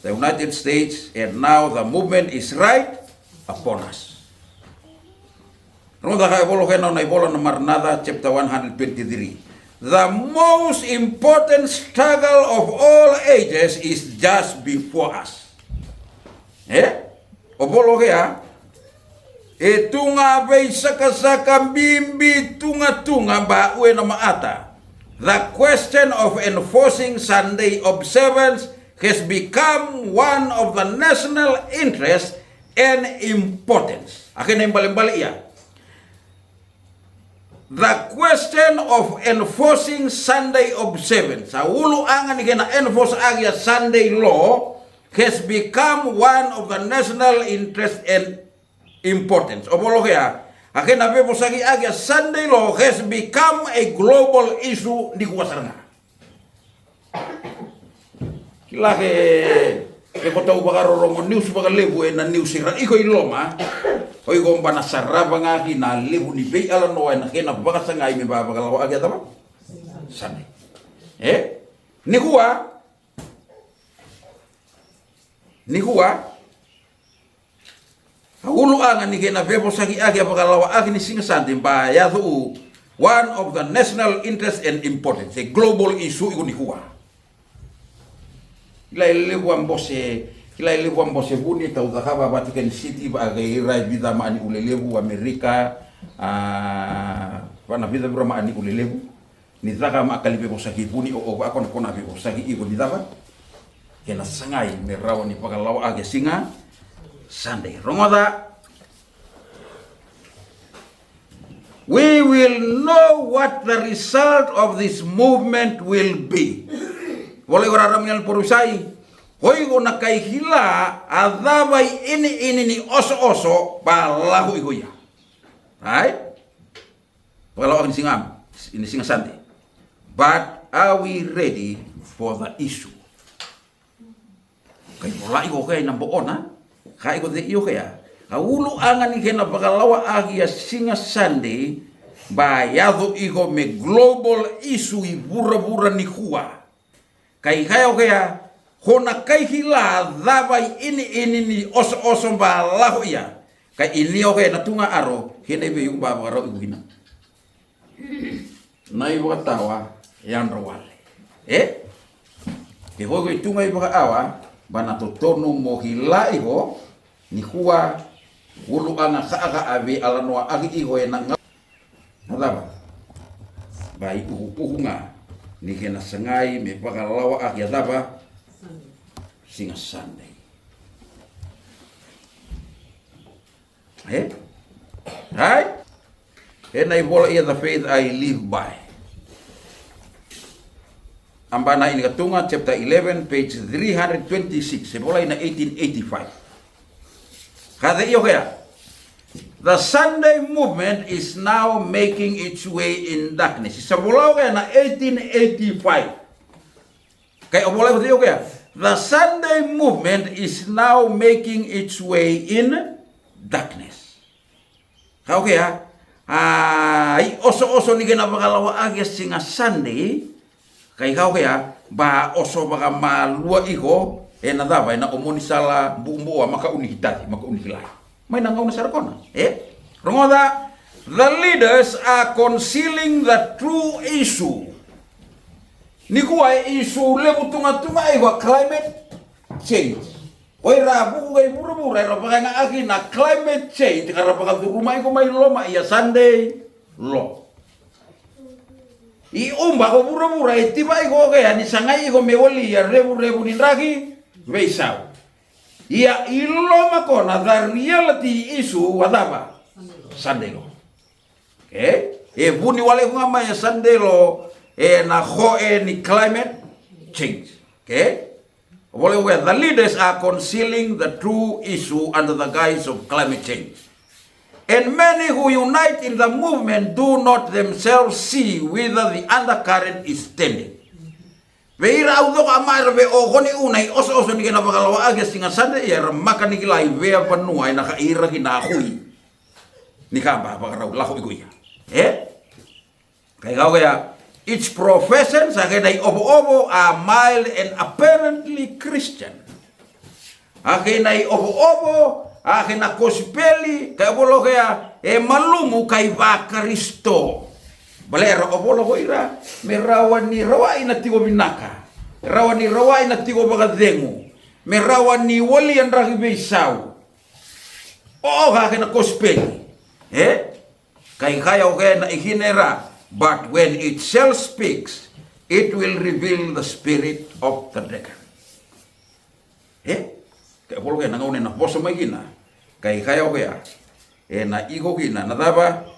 the United States, and now the movement is right upon us. Chapter 123. The most important struggle of all ages is just before us. Obolo kaya, tunga bay saka bimbi tunga ba uwe na maata. The question of enforcing Sunday observance has become one of the national interest and importance. Akin na yung balimbali iya. The question of enforcing Sunday observance, sa ulo angan ni kena enforce agya Sunday law, has become one of the national interest and importance. Obolo kaya, akin na bebo sagi agya Sunday law has become a global issue di kuwasaranga. Kila ke kota ubakarorong news bakalebu na news iran iko iloma. Hoy gomba na saraba nga kina lebu ni bay alan no na kena baka sangay mi baba kalawa agya tama Sunday. Ni kuwa ulu angan ni kena bebo sagi agya bakalawa agi ni singa Sunday ba ya tu one of the national interest and importance, a global issue iku ni kuwa. Lebu ambose Kilai lebu ambose buni tau takaba Vatican City ba agairai vida maani ulelebu Amerika wana vida bura maani ulelebu ni taka makalipe bosaki buni o ako na kona be bosaki igo ni dapat kena sangai merawa ni pakalawa age singa Sunday rongoda. We will know what the result of this movement will be. Boleh orang yang porusai hoi go nakai hila adhabai ini ni oso balahu iguya. Right? Kalau ini singa Sunday. But are we ready for the issue? Kay mulai ko kay nambo ona, kay ko de iyo kaya. Aulu angan ni kena bakalawa agi ya singa Sunday ba yado igo me global issue ibura ni kuwa. Kay kayo kaya hona kai hila dabai ini ni oso balahu ya. Kay ini okay na tunga aro hina ibe yung babaro igina. Na ibo katawa yan rawale. Iho ko tunga ibo awa bana totono mo hila iho ni kuwa ulu anga ka abe alanwa agi iho na nalaba. Bai uhunga ni kena sengai me pakalawa agi adaba singa Sunday. Right? And I follow the faith I live by. Ambana ini katunga chapter 11 page 326. Sebolay na 1885. Kada iyo kaya. The Sunday movement is now making its way in darkness. Sebolaw kaya na 1885. Kaya obolay ko iyo kaya. The Sunday movement is now making its way in darkness. Kaya kaya. Oso ni kena bakalawa agya singa Sunday. Kay kau kaya ba oso baka malua iko nadava ena omoni sala bumbu maka unihitati maka unihilai mai na ngau nasar kona rongoda the leaders are concealing the true issue ni kuai issue le butunga iwa climate change oi rabu gai buru ra pakanga aki na climate change karena pakang rumah ko mai loma ia Sunday lo I umba ko buru tiba iko kaya ni sangai ko mewoli ya rebu ni ragi Veisau. Ia iloma kona the reality issue wadaba Sunday lo. Buni wale ngama ya Sunday lo na ho ni climate change. Wale where the leaders are concealing the true issue under the guise of climate change. And many who unite in the movement do not themselves see whither the undercurrent is tending. Veira audo amar be ogoni unai oso ni kena bakalawa age singa sande ya maka ni kilai vea panua ina kaira kina hui ni kamba bakarau lahu iguia kaya kau kaya each profession sa kena obo are mild and apparently Christian akena obo akena kospeli kaya bolo kaya malumu kay ba Kristo Balera obolo ko ira merawani rawai na tigo binaka rawani rawai na tigo bagadengu merawani wali an ragi beisau ha kena kospeli kai kaya na ihinera but when it shall speaks it will reveal the spirit of the dragon kaya bolo kaya nangaune na boso magina kai kaya na igo gina nadaba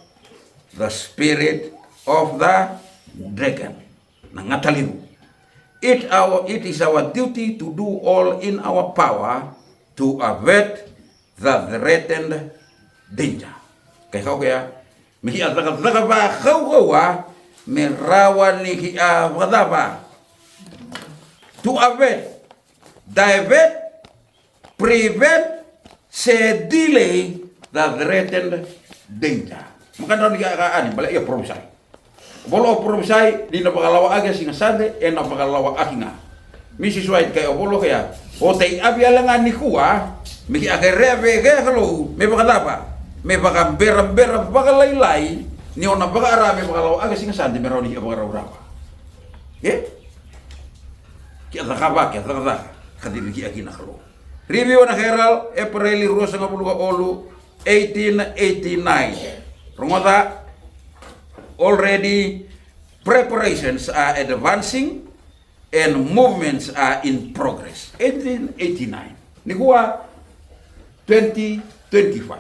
the spirit of the dragon. Nangataliru. It is our duty to do all in our power to avert the threatened danger. Kaya kau kaya mihi ataka ba kau merawan ni wadaba to avert, divert, prevent, delay the threatened danger. Maka dalam dikaan balik ia provisai. Bolo provisai di na pagalawa aga singa sande na pagalawa akinga. Misi suai kay bolo kaya o tay abialangan ni kuwa miki akerebe kaya kalau me pagadapa me pagambera pagalaylay ni ona pagarabe pagalawa aga singa sande meron ni pagarawa. Kita kabak ya tak kadiri ki akina kalau. Review na Herald April rosa nga puluka olu 1889. Rongota already preparations are advancing and movements are in progress. 1889. Nikuwa 2025.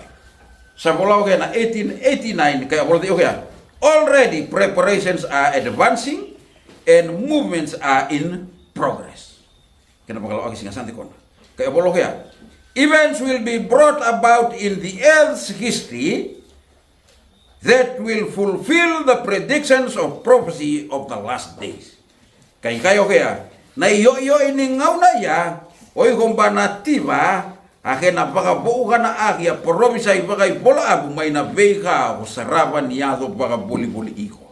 Sa pulau kaya na 1889 kaya pulau kaya already preparations are advancing and movements are in progress. Kaya kalau agi singa santi kon. Kaya pulau kaya events will be brought about in the earth's history that will fulfill the predictions of prophecy of the last days. Kayo kaya na iyo ini ngau na ya oi gomba nativa akena baka buka na akia provinsa ibaka bola abu may na vega o saraba niado baka boli iko.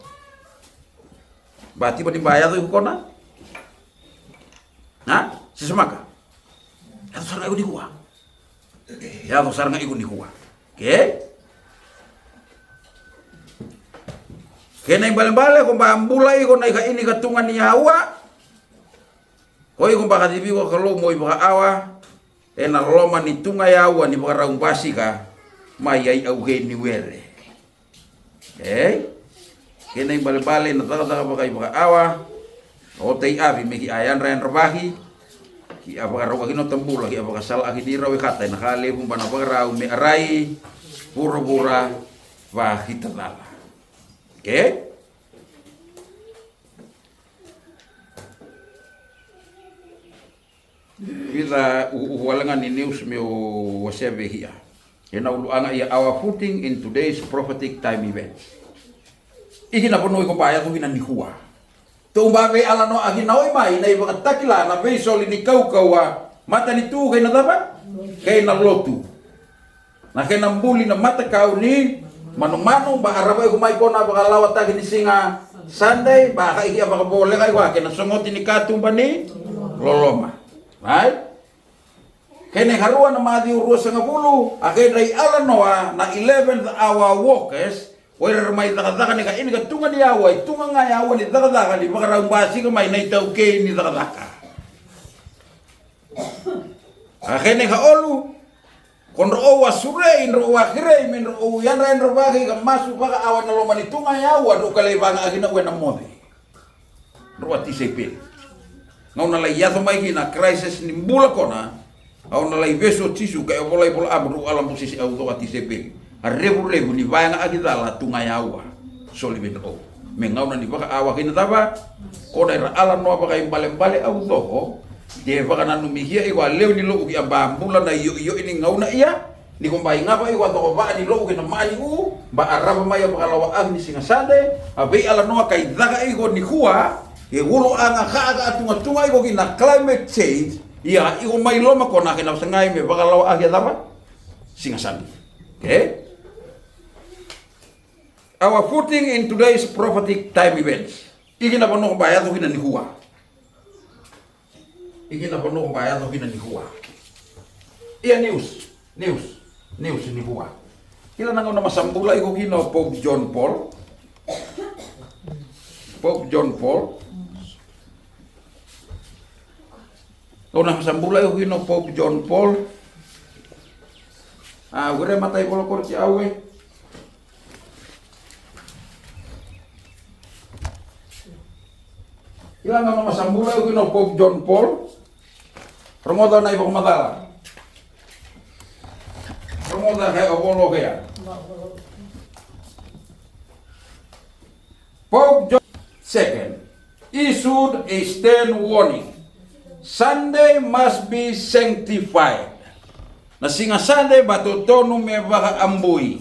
Bati ba ni bayado iko na? Ha? Sisemaka. Yato sarang iku di kuwa. Yato sarang iku di kuwa. Okay? Kena bale-bale kung ambulay ko na ini katungan niya hawa. Hoy kung baka dibi ko kalau mo ibaka awa. Na loma ni tunga yawa ni baka raung basi ka. Mayay auhe ni were. Kena bale-bale na taka baka ibaka awa. O tay abi meki ayan rayan rabahi. Ki abaka rawa kino tambula ki abaka sala akidira we katay nakale kung bana baka raung me aray. Pura-pura wa hitalala. Bila uwalangan ni news meu wasebe hiya. Ena uluanga ia our footing in today's prophetic time event. Iki na pono ko paya ko ginan ni huwa. Tumbabe ala no agi naoy mai na ibang takila na beso ni kau mata ni tu kay na dapat kay na lotu. Na kay nambuli na mata kau ni manong-manong ba arabay kumay ko na baka lawat tagi ni singa Sunday baka iki baka boleh kay wa kena songot ni katumba ni loloma. Right? Kene harua na madi urua sangapulu, akhirnya ala noa na 11th hour walkers, wala may dakadaka ni ka ini ka tunga ni away, tunga nga yawa ni dakadaka ni bakarang basi ka may naitaw kay ni dakadaka. Akhirnya ka olu, kon roa surei, roa kirei, min roa yan rin robaki ka masuk baka awan na loma ni tunga yawa, do kalay banga agina wena mode. Roa tisipil. Ngaw na layato may kina crisis ni mbula ko na, aw na lay beso tisu kaya bolay bola abru alam posisi au do tisipil. Rebu-rebu ni bayang agidala tunga yawa soli bedro mengaw na ni baka awa kina taba ko na alam no baka imbale-bale au doho de baka na numihia iwa lew ni lo ugi ambambula na iyo ini ngaw na iya ni kumbay ngapa iwa to ba ni lo ugi na mani u ba araba maya baka lawa ang ni singa sande abai alam no kay daga igo ni kuwa e wulo anga kaaga tunga igo kina climate change iya igo may loma ko na kina sangay me baka lawa agi taba singa sande. Okay? Our footing in today's prophetic time events. Iki na pano kaya to kinanihua. Iki na pano kaya to kinanihua. Iya news nihua. Kila nang na masambula iko kino Pope John Paul. Una masambula iko kino Pope John Paul. Ure matay polo korci awe. Ilang na masambula ko no Pope John Paul. Promoda na ibang madala. Promoda kay Apollo kaya. Pope John II issued a stern warning. Sunday must be sanctified. Na singa Sunday batutono me baka ambuy.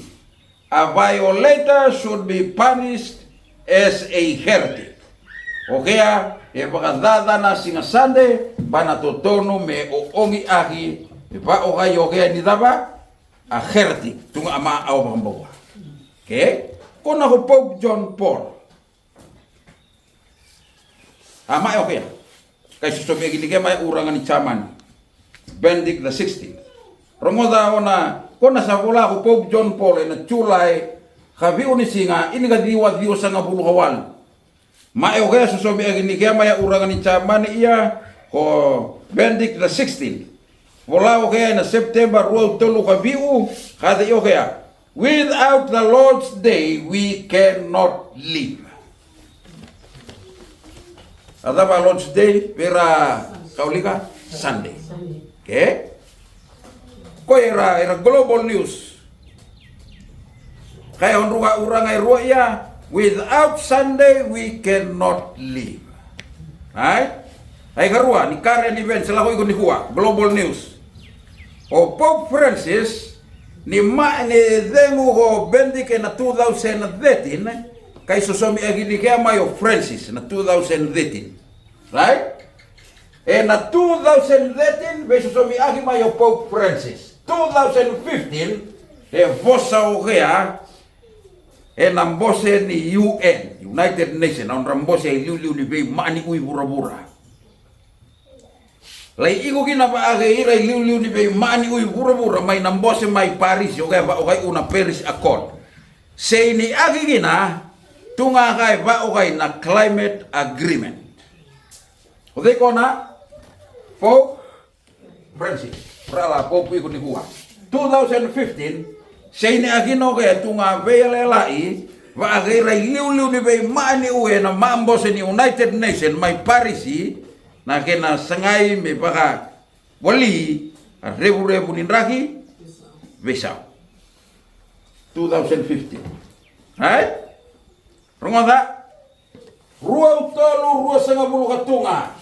A violator should be punished as a heretic. O kaya, baka na singa Sunday, banatutono me oongi aki, o kaya ni daba, a heretic, tunga ama aw makambawa. Okay? Kung ako Pope John Paul, ama o kaya, kay susobi ginigay may urangan ni Chaman, Benedict XVI. Romoda ako na, kung nasa wala ako Pope John Paul, na chulay, kabiyo ni singa, ini ka diwa sa nga bulukawal. Maeo kaya susobi agini kaya maya urangan ni Chaman iya ko Benedict XVI. Wala ko kaya na September 12 kabiu kada iyo kaya without the Lord's day we cannot live. Ada ba Lord's day pera kaulika Sunday. Okay? Ko era global news. Kaya onruga urangai ruwa iya without Sunday, we cannot live. Right? Ay karua, ni current events, sila ko ikon ni Hua, global news. O Pope Francis, ni dengu ho Benedict na 2013, kay susomi agili kaya mayo Francis na 2013. Right? Na 2013, may susomi agi mayo Pope Francis. 2015, vosa o kaya, nambose ni UN, United Nations, ang rambose ay liu ni bay mani uy bura-bura. Lay iko kinapaagay iray liu ni bay mani uy bura-bura, may nambose may Paris, okay ba okay una Paris Accord. Say ni agi gina, tunga kay ba okay na climate agreement. Ode ko na, Pope Francis, prala Pope iko ni Hua. 2015, say ni agino kaya tunga velelai wa agiray liu ni bay mani uwe na maambose ni United Nations may Parisi na kena sangay may baka wali rebu-rebu ninraki besaw 2015 right rungonda ruwa utolo ruwa sanga bulu katunga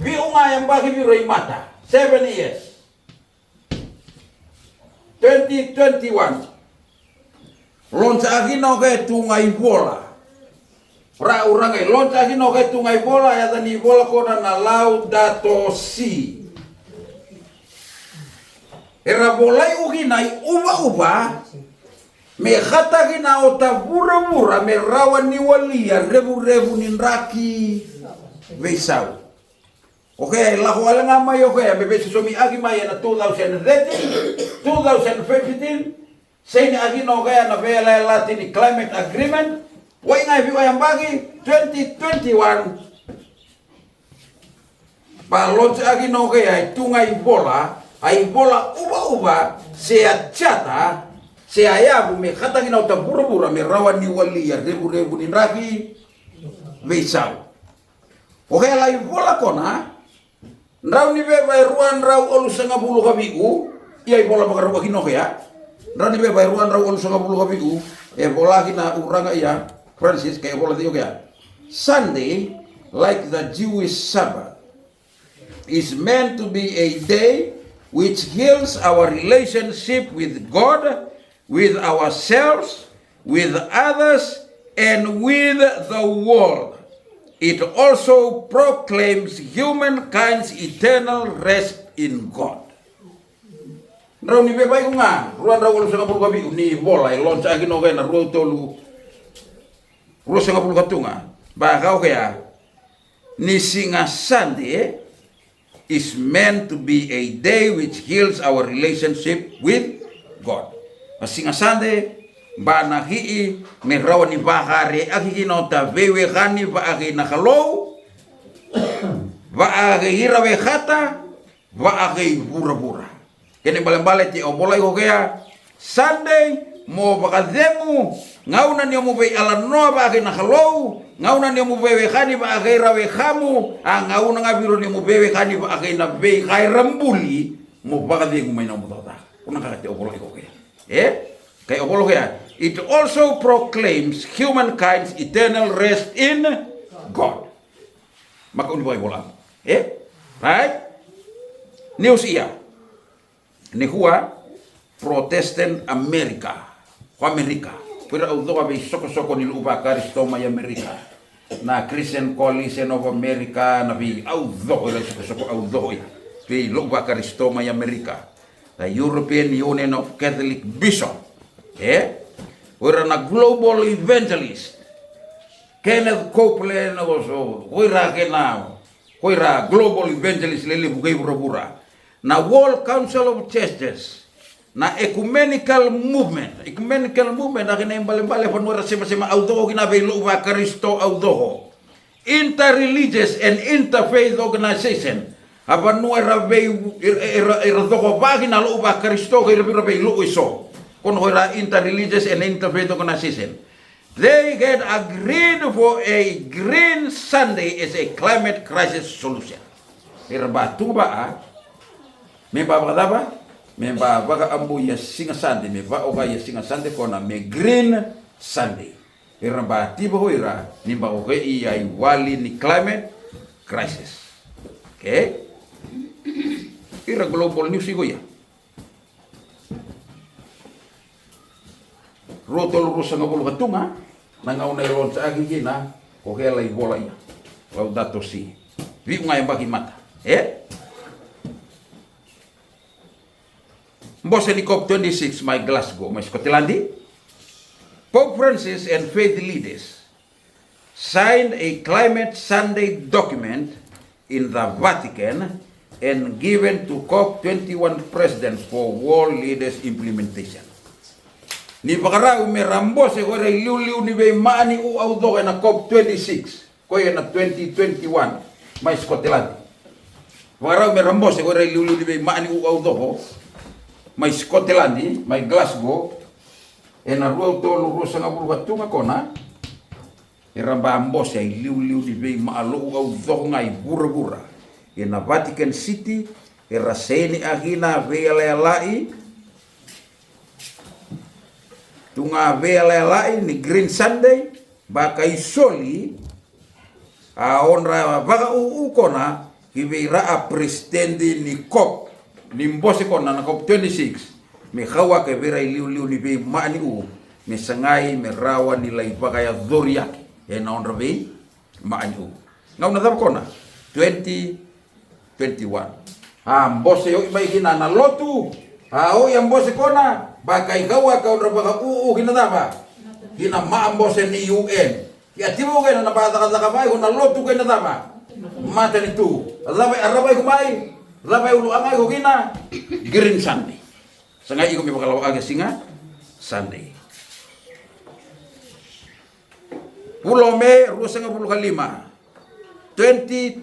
biunga yang bagi biray mata 7 years 2021 lonsa agino kay tungay bola pra urangay lonsa agino kay tungay bola ya tani bola ko na Laudato Si era bolay uginay uba me khata gina ota bura me rawan ni walia rebu ninraki veisau Okay, lako ala nga may okay, bebe susomi agi may na 2013, 2015, say ni agi no kaya na vela latin ni climate agreement, way nga biwa yang bagi 2021. Balon sa agi no kaya tungay bola, ay bola uba-uba, siya chata, siya yabu may katangin na bura-bura, may rawan ni wali, rebu-rebu ni ragi, may saw. Okay, alay bola ko na, Raw ni bebay ruan raw olu sanga bulu kabiu, iya bola bakar wagi no ya. Raw ni bebay ruan raw olu sanga bulu kabiu, bola kina uranga iya Francis kayak bola tiyo kaya. Sunday, like the Jewish Sabbath, is meant to be a day which heals our relationship with God, with ourselves, with others, and with the world. It also proclaims humankind's eternal rest in God. Raw ni bebay ko nga, ruan raw ulo sa kapul kabi, ni bola, ilon sa akin okay na ruo tolu, ruo sa kapul katunga, baka kaya, ni singa Sunday is meant to be a day which heals our relationship with God. Singa Sunday, ba nahi merawa ni bahare aki kinota vewe gani ba aki nakalo ba aki hirawe khata ba aki bura-bura kene bale-bale ti obolai ko kaya Sunday mo bakademu ngauna ni mo be ala no ba aki nakalo ngauna ni mo vewe gani ba aki rawe khamu ngauna ngabiro ni mo vewe gani ba aki na be kai rambuli mo bakademu may na mo tata kuna kakati obolai ko kaya kaya obolai kaya it also proclaims humankind's eternal rest in God. Maka unibuhay bola. Right? News iya. Ni huwa Protestant America. America. Pero although abe soko-soko ni lupa karistoma ya America. Na Christian Coalition of America na bi although ila soko-soko although bi lupa karistoma ya America. The European Union of Catholic Bishop. We're a global evangelist. Kenneth Copeland also. We're a global evangelist lele bugay bura-bura. Na World Council of Churches. Na ecumenical movement. Ecumenical movement na kinaimbali-mbali panwara sema-sema audoho kinabilo uwa Kristo audoho. Interreligious and interfaith organization. Apan nuera be doho bagi na lo uwa Kristo kay rabi-rabi iso. Kung hoira interreligious and interfaith organization, they get agreed for a Green Sunday as a climate crisis solution. Irba tuba me baba kadaba me baba ambu ya singa Sunday me ba oga ya singa Sunday kona me Green Sunday. Irba tiba hoira ni ba oga iya wali ni climate crisis. Okay? Ira global news igo ya. Rotol rusa nga bulu katunga nangaunay ron sa agi gina o kaya lay bola iya laudato si vi nga yung bagi mata Mbose ni COP26 may Glasgow may Scotland Pope Francis and faith leaders signed a climate Sunday document in the Vatican and given to COP21 president for world leaders implementation. Ni bakara umerambo se gore liu ni be mani u audo na COP26 ko na 2021 may Scotland. Bakara umerambo se gore liu ni be mani u audo may Scotland may Glasgow na ruo tolu rosa nga bulu tunga kona iramba ambos ay liu ni be maalo u audo ngai bura-bura na Vatican City iraseni agina velalai tunga velalai ni Green Sunday baka isoli onra baka ukona hibira a presidente ni COP ni mbose kona na COP26 me hawa ke vera liu ni be mani u me sangai me rawa ni lai baka ya zoriaki na onra be mani u ngau na kona 2021 mbose yo ibai kina na lotu yang mbose kona baka ikawa ka ora baka kinadaba kina maambose ni UN ya tibo kena na bata ka mai na lotu kinadaba mata ni tu Arabai kumai, labai ulu angai ko kina, Green Sunday. Sangai iko mi bakalaw aga singa Sunday. Pulau Mei, Rusanga Puluh Kalima, 2021.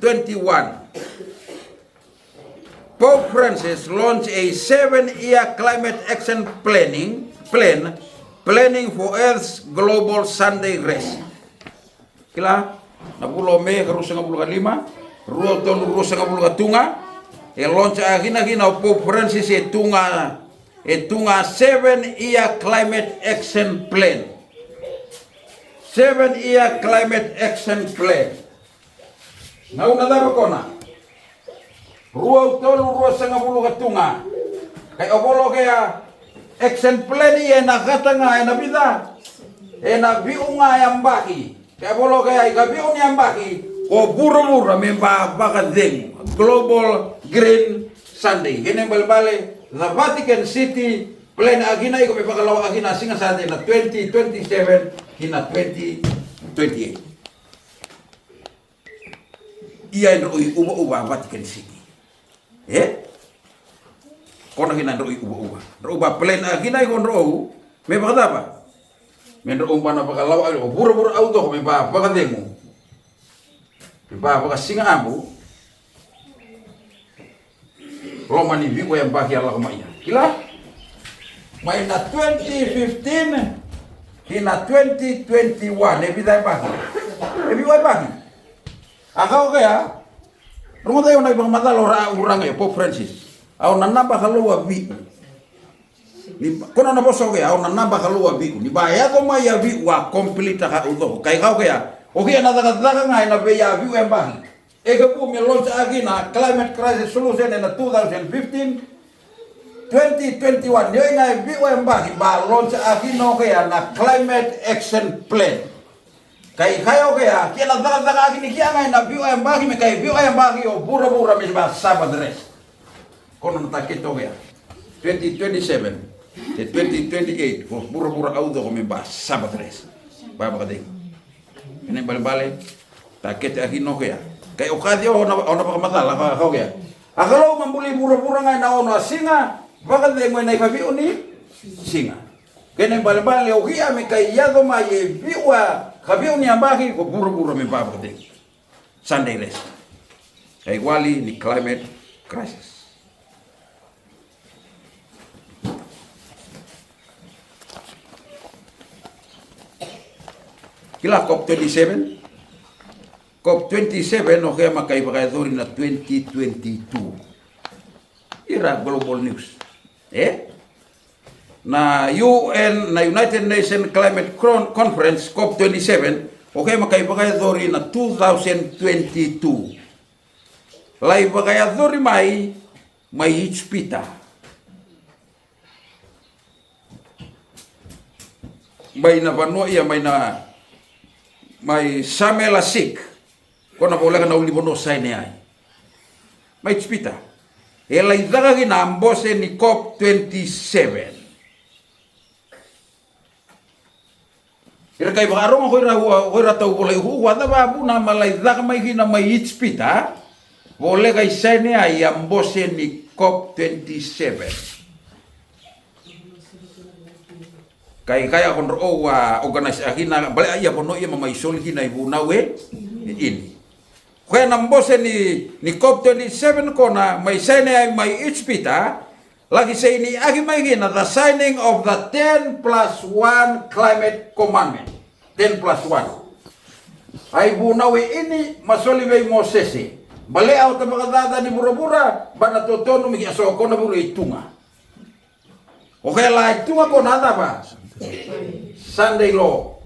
Pope Francis launched a 7-year climate action plan for Earth's global Sunday race. Kila na Pulau Mei, Rusanga Puluh Kalima, Rusanga Puluh Katunga, launch agina Pope Francis tunga 7-year climate action plan. 7-year climate action plan. Nauna dapat kona. Rua sanga bulu katunga. Kay obolo kaya action plan iya nakata nga na bida. Biunga yang baki. Kay obolo kaya biung yang baki. Ko buru-buru memba bakadeng. Global Green Sunday. Kini balik-balik. The Vatican City plan agina iko mepakalaw agina singa sa atin na 2027 hina 2028. Iya nroi uba Vatican City. Kono hina nroi uba. Uba plan agina iko nroi mepakadapa. Menro umpan napakalaw alo buru-buru auto ko mepakademo. Singa ambu. Romani vivo yang bagi Allah kemanya. Kila main na 2015 hina 2021 ebida bagi. Bagi. Akau kaya rumah tayo na ibang mata orang ya Pope Francis. Au nanamba kalua bi. Ni kono na boso kaya au nanamba kalua bi. Ni baya ko maya bi wa complete ka udo. Kay kau kaya o kaya na daga ngai na be ya bi yang bagi. Ega po launch agina climate crisis solution in 2015 2021 yo nga biwa mbaki ba launch agina kaya na climate action plan kay kayo kaya kila daga agini kaya nga na biwa mbaki me kay biwa mbaki o bura me ba sabat res kono na takito kaya 2027 te 2028 ko bura auto ko me ba sabat res ba kading ini balik takit agino kaya kay okadio ona pakamatala kau kaya. Akalaw mambuli mura-mura nga na ono singa, bakit mo na ipabi ni singa. Kaya bal-bal o kaya may kay yado may biwa kabi ni ambaki ko mura-mura may papakati. Sunday rest. Kay wali ni climate crisis. Kila COP27 COP27 o kaya makaibakadori na 2022. Ira global news. Na United Nations Climate Conference COP27 o kaya makaibakadori na 2022. Lai bakayadori may hitspita. May na banwa iya may samela sik. Kona boleh na uli bono sai ne ai. Mai spita. Ela idaga gina ambose ni COP27. Ira kai bagarong hoira tau boleh wada babu na malai daga mai gina mai spita. Boleh kai sai ne ai ambose ni COP27. Kai kaya kon organize agina bale iya bono iya mamai sol gina ibu nawe ini. Kaya nambose ni COP27 kona may sene ay may itspita lagi sa ini agi may gina the signing of the 10+1 climate commandment 10+1 ay bunawi ini masoli may Mosesi bale au tabakadada ni bura-bura ba natutono migi asoko na buru itunga o kaya la itunga kona ata ba Sunday law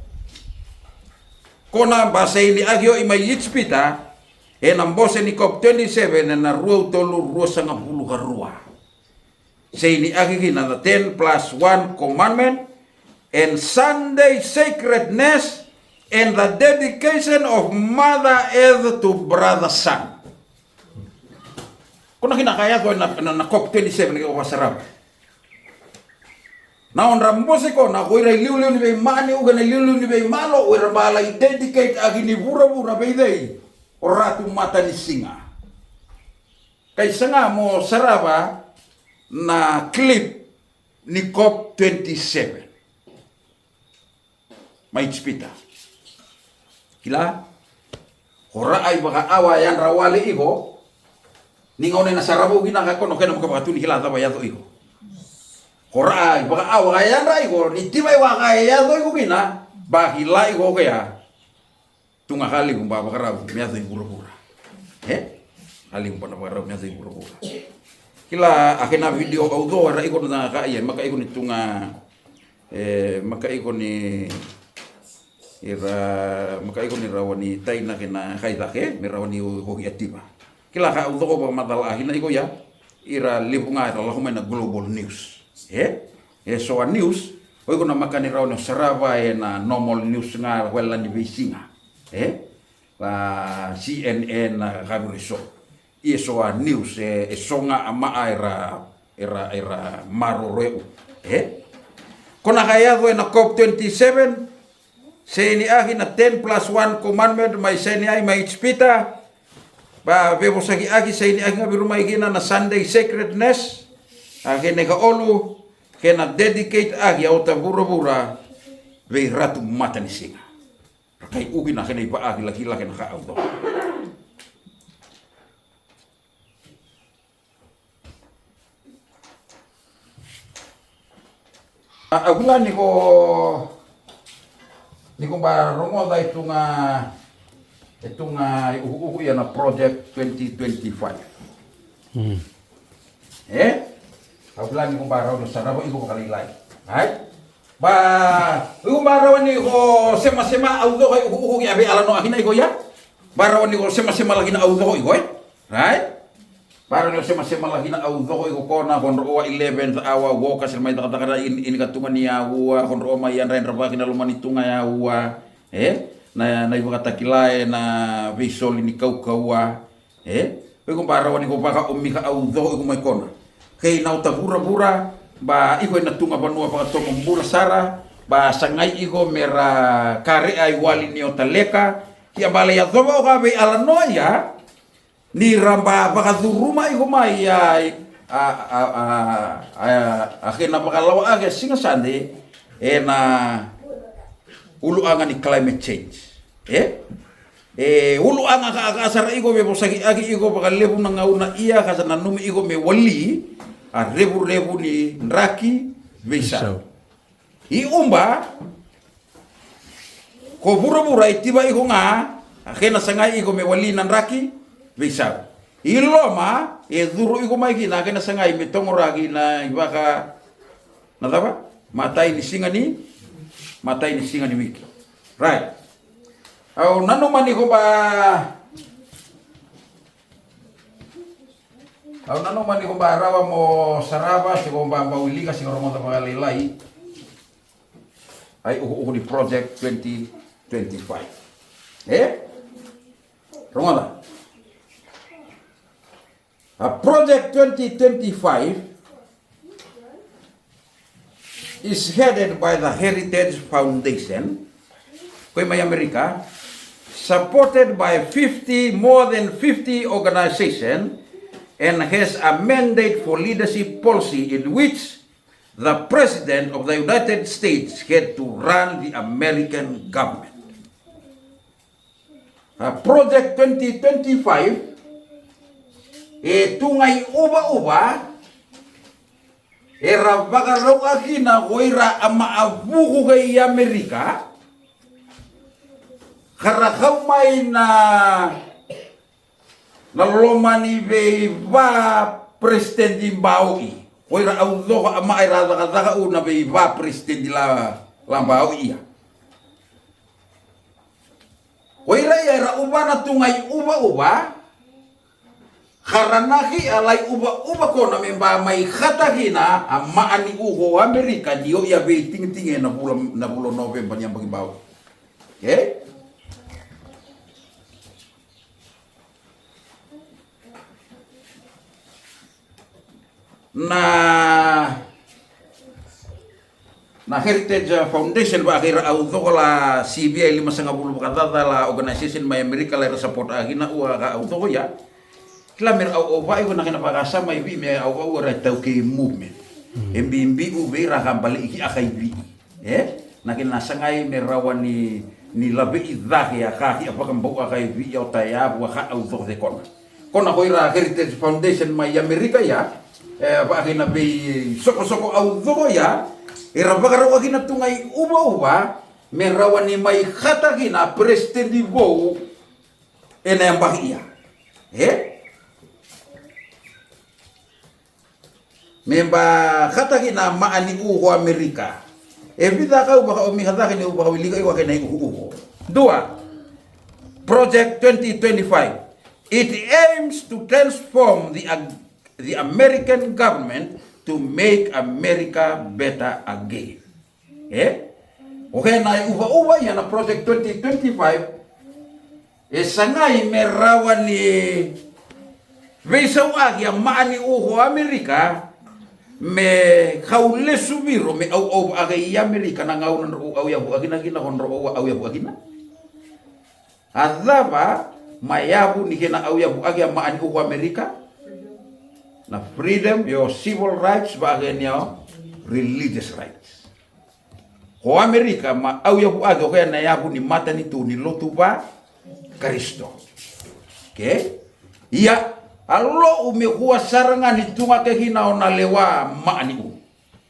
kona basa ini agio imay itspita nambose ni COP27 na rua sanga bulu karua. Say ni agigina the 10+1 commandment and Sunday sacredness and the dedication of Mother Earth to Brother Sun. Kuna kinakaya ko na COP27 ko pasarap. Naon rambose ko na ko ira liu ni be mani uga na liu ni be malo ira bala dedicate agini bura-bura be dei. Oratu mata ni singa. kay sanga mo saraba na clip ni COP27. May spita. Kila hora ay baka awayan rawali igo ningaw na sarabo ginakakono kaya makapatuni kila taba yato igo. Hora ay baka awayan ra igo ni tibay wakay yato igo gina bahila igo kaya tunga kali kung babakaraw miyato igura-gura. Kali kung babakaraw miyato igura-gura. Kila akin na video auto ara igo na kaya maka igo ni tunga maka igo ni maka igo ni rawani tay na kina kaitake mi rawani hoki atiba. Kila ka auto ko ba matala ahin na igo ya ira libunga ira lahumay na global news. So a news o igo na maka ni rawani sarava na normal news nga wala ni bisinga. CNN na kaburiso. Iso a news songa ama era maroreu. Kona kaya na COP27 Seni ahi na 10+1 commandment may seni ay may spita ba bebo sagi ahi seni ahi nga birumay gina na Sunday sacredness ahi nega olu kena dedicate ahi au tabura-bura be ratu mata ni singa kay ugi na kena ipa ahi laki-laki na ka-auto agulan ni kung ba rungo da itong uuwi na project 2025. Agulan ni kung ba raw sa rabo iko kalilay. Right? Kung ba raw ni ko sema auto kay uuwi abi alano ahina iko ya. Ba raw ni ko sema lagi na auto ko iko. Right? Para ni sema lagi na auto ko iko kona konro 11 awa wo kasi may takata ini katungan niya wa konro may yan ren rabaki na lumani tunga ya wa na iba katakilay na visual ni kau-kawa kung para wani ko baka umika auto iko may kona kay na tabura-bura ba iko na tunga banua pa to mura sara ba sangay iko mera kare ay wali ni otaleka ya bale ya dobo ka be alano ya ni ramba bakaduruma iko may akin na bakalawa aga singa sande na uluangan ni climate change uluangan ka asar iko be bosagi agi iko bakalebu na ngauna iya kasi nanumi iko me wali rebu ni nraki bisa iumba ko bura-bura itiba iko nga akin na sangay iko me wali na nraki bisa iloma duru iko mai kina kena sangai mitongoragi na ibaka nadaba matai ni singa ni wiki right au nano mani ko ba rawa mo saraba si ko ba mawili kasi ko mo ta pagalilay ay di project 2025 Rongola Project 2025 is headed by the Heritage Foundation, may Amerika, supported by more than 50 organizations, and has a mandate for leadership policy in which the President of the United States had to run the American government. Project 2025 tungay uba-uba era bakaraw akina koira amaabuko kay Amerika karakaw may na nalomani be ba presidente Baui koira audo ka amaira ka una be ba presidente la Baui koira era uba na tungay uba-uba karanaki alay uba ko na may katahina ang maani uho Amerika niyo ya be ting-tingin na bulo November niyang pagibaw. Okay? Na Heritage Foundation ba akhir auto kala CBI 550 katata la organization may Amerika la support agina uwa ka auto ko ya. Klamer au vai ko nakina pakasama ibi me au ra tau ke movement. Embi ubi ra kambali iki akai bi. Nakina sangai me rawani ni labe idha ya kaki apakam bau akai bi ya taya wa ka au zo de kona. Kona hoira Heritage Foundation mai Amerika ya. Ba kina be soko au zo ya. Era bakara wakina tungai uba me rawani mai khata kina president di bo ena yang bakia. Memba kata kina maani uho Amerika. Evita kau baka omi kata kini ubah wiliga iwa kena uho. Dua, Project 2025. It aims to transform the American government to make America better again. Okay, na uba ya na Project 2025. Sangai merawani Vesau agi yang maani uho Amerika. Me kaule subiro me au agai Amerika na ngau na au ya buagina gina honro au ya buagina adaba mayabu ni kena au ya buagi ma an Amerika na freedom your civil rights bagenya religious rights ho Amerika ma au ya buagi ko na yabu ni mata ni tu ni lotu ba Kristo okay iya Alo ume hua sarangan itunga ke hina ona lewa maani u.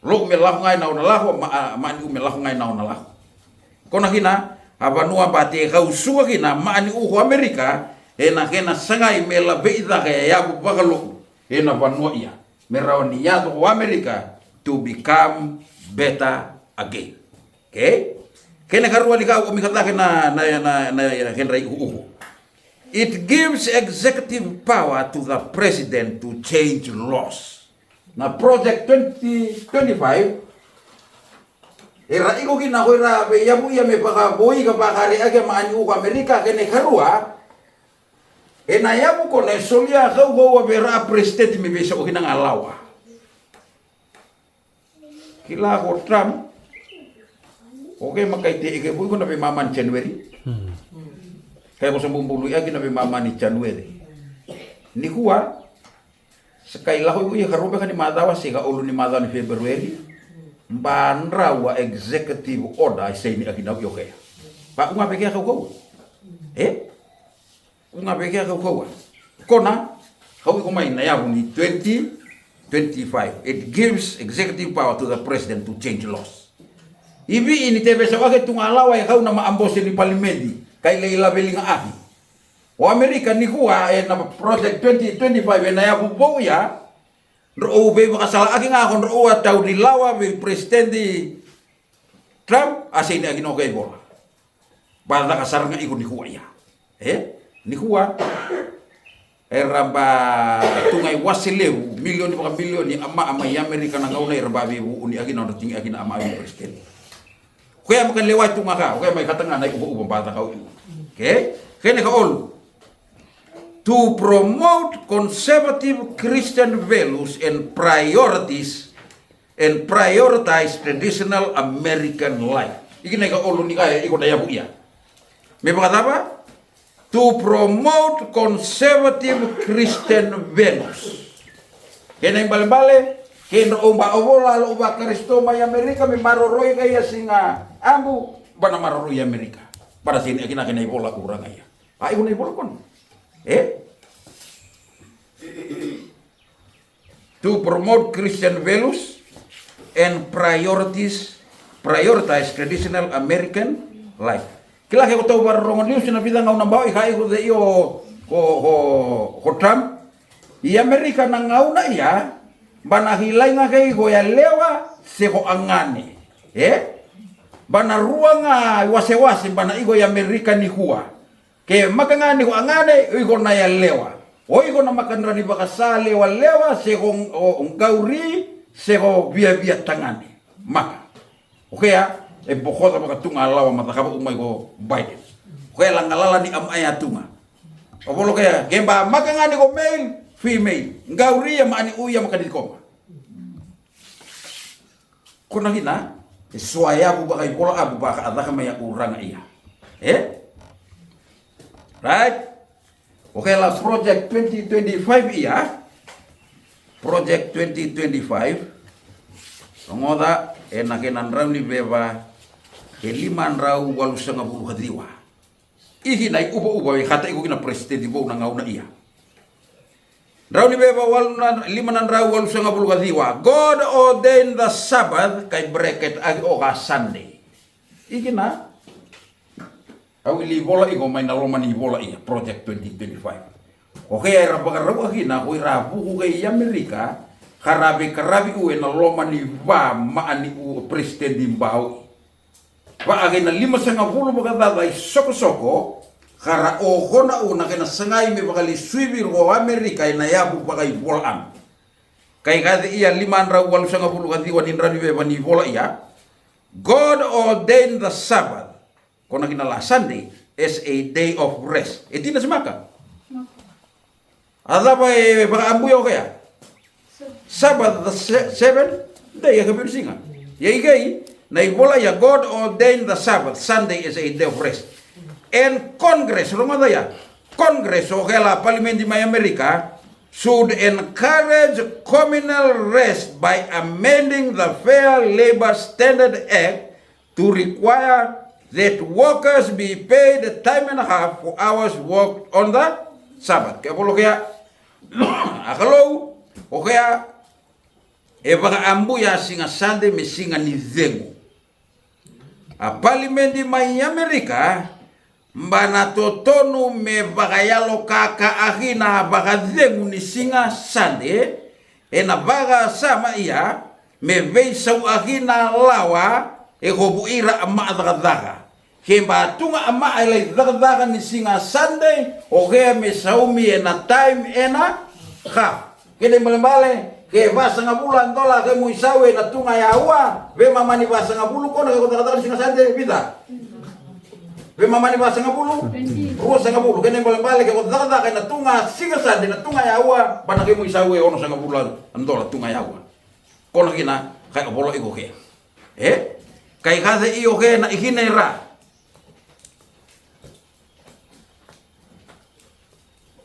Lo ume lahu ngai na ona lahu maani ume lahu ngai na ona lahu. Kona hina abanua bate kau suga hina maani u Amerika ena kena sangai mela beida ke yabu bagalo ena banua ia. Merawani ya to Amerika to become better again. Okay? Kena karua dikau umi kata kena na kena u. It gives executive power to the president to change laws. Na Project 2025 era iko kina koira be yabu ya me baka boy ka bakari age maani u Amerika kene karua ena yabu kone solia kau go bera president me besa o kina ngalawa. Kila ko Trump oke makai te ike bu ko na be maman January. Kaya ko bumbulu ya gina be mama ni January. Ni kuwa sekai lahu ibu ya karobe kan ni madawa sega ulu ni madawa ni February. Mbandra wa executive order say ni agina yo kaya. Pak unga peke kau. Unga peke kau. Kona kau ko mai na ya ni 2025. It gives executive power to the president to change laws. Ibi ini tebe sa wake tungalawa ya kau na maambose ni parliament. Kay leila belinga ahi. O Amerika ni kuwa na Project 2025 na ya bubo ya. Ro be makasala aki nga kon ro ataw ni lawa be presidente Trump asay ni agino kay bola. Bala kasar nga ikon ni kuwa ya. Ni kuwa ramba tungay wasileu milyon pa milyon ni ama Amerika na ngauna ramba be uni agino no tingi agina ama presidente. Kaya makan lewat tunga ka, kaya may katanga na ubo bata ka. Okay? Kaya ka all to promote conservative Christian values and prioritize traditional American life. Iki na ka all ni kaya iko daya buya. May apa? To promote conservative Christian values. Kaya na yung bale-bale kaya umba obola lo uba Kristo may Amerika may maroroy kaya singa ambu bana maroroy Amerika para sini akina kina ibola kurang kaya ay una ibola kon to promote Christian values and prioritize traditional American life kila kaya ko tau barongon news na bidang ngau nambao ikai ko de yo ko Trump i Amerika na ngau na iya bana hilai nga kay goya lewa seko angane bana ruanga wase-wase bana igo ya Amerika ni kuwa ke makangani ko angane igo na ya lewa o igo na makanra ni bakasale wa lewa seko ngauri seko bia tangane maka okay ya bokota makatunga lawa matakaba umay ko Biden okay langalala ni amaya tunga obolo kaya gemba makangani ko mail female ngauri ya maani uya makadikoma kuna hina swaya bu bakay bola abu baka adaka maya urang iya right Okay lah project 2025 iya. Project 2025. Ngoda enakenan rau ni beba liman rau walu sanga bulu hadiwa. Ihi nai uba kata iku kina presiden ibu na ngauna iya. Rau ni beba walu liman rau walu sanga bulu hadiwa. God ordained the Sabbath kai bracket agi oka Sunday. Ihi na awili bola iko main na romani bola iya project 2025. Oke era bagarau agina ko irabu ko kay Amerika karabi uwe na romani ba maani u presiden dimbao. Ba agina 5.10 bagabay soko kara ohona una kena sengai me bakali suibi ro Amerika ina yabu bagay bolaan. Kay kadi iya 5.10 kadi wanin rani be bani bola iya. God ordained the Sabbath. Kona kinala Sunday as a day of rest. Iti na semaka. Ada ba baka ambuyo kaya? Sabbath the seventh day ya kabir singa. Ya igay na ibola ya God ordained the Sabbath. Sunday is a day of rest. And Congress rumada ya. Congress o kaya parliament di Amerika should encourage communal rest by amending the Fair Labor Standard Act to require that workers be paid time and a half for hours worked on the Sabbath. Kaya polo kaya, akalo, o kaya, baka ambu ya singa Sunday me singa ni zengu. A parliament di may Amerika, mbana totonu me baka yalo kaka ahina baka zengu ni singa Sunday, na baka sama iya, me veisau ahina lawa, hobu ira amma adagadaga. Kemba tunga ama ay daga ni singa Sunday o kaya me saumi na time ena ha kene malembale ke basa nga bulan dola ke muisawe na tunga yawa ve mama ni basa nga bulu kona ko daga singa Sunday bida ve mama ni basa nga bulu ruwa nga bulu kene malembale ke ko daga na tunga singa Sunday na tunga yawa bana ke muisawe ono sanga bulan dola tunga yawa kona kina kay bolo iko ke kay kaze iyo ke na ikine ra.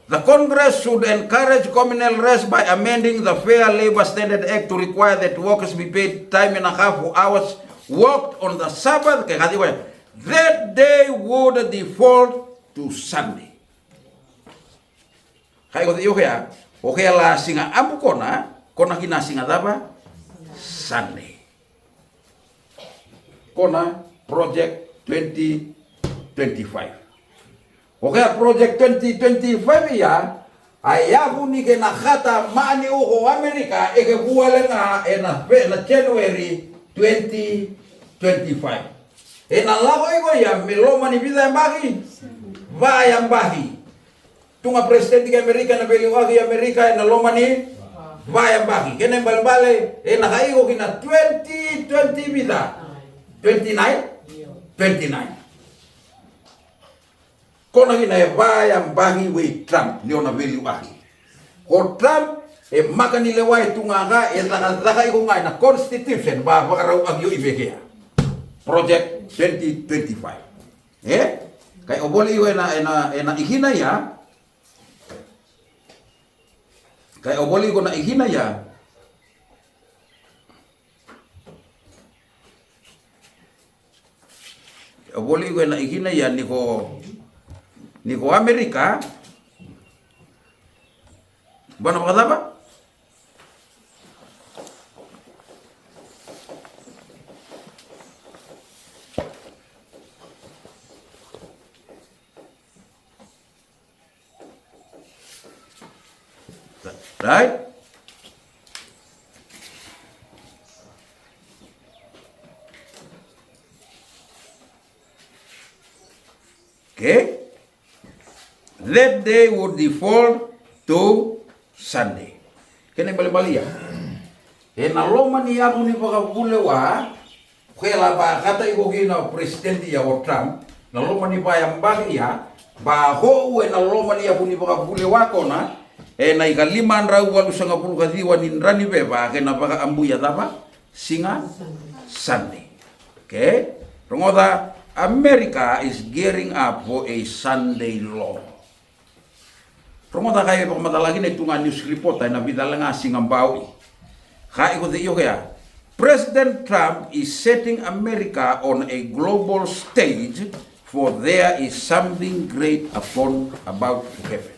The Congress should encourage communal rest by amending the Fair Labor Standard Act to require that workers be paid time and a half for hours worked on the Sabbath. That day would default to Sunday. Kaya ko kaya, o kaya la singa ambu kona kina singa daba Sunday. Kona Project 2025. Okay, Project 2025 ya, ayabu ni kena kata maani uko Amerika eke buwale nga na January 2025. Lago iko ya meloma ni bida yambahi, va yambahi. Tunga presidente ke Amerika na beliwagi Amerika loma ni va yambahi. Kene mbale kaigo kina 2020 bida, 29. Kona hina bayang bahi we Trump niona veli wahi. Ko Trump maka nilewai tungaga taka iko ngai na constitution ba bakarau agyo ibekea. Project 2025. Kay oboli iwe na ihina ya. Kay oboli ko na ihina ya. Oboli iwe na ihina ya niko Amerika bana bakadaba right. Okay. That day would default to Sunday. Kene bali-bali ya. Na loma ni ako ni pakabule wa kaya ba kata iko kina presidente ya Trump na loma ni bayang bagi ya ba ho na loma ni ako ni pakabule wa kona na ikaliman raw walu sanga pulu kadiwa ni rani beba kena baka ambu ya tapa singa Sunday. Okay? Rongoda America is gearing up for a Sunday law. Romota kaya pagmata lagi na itunga news report ay nabidala nga singambawi. Kaya ko tiyo kaya, President Trump is setting America on a global stage for there is something great about to happen.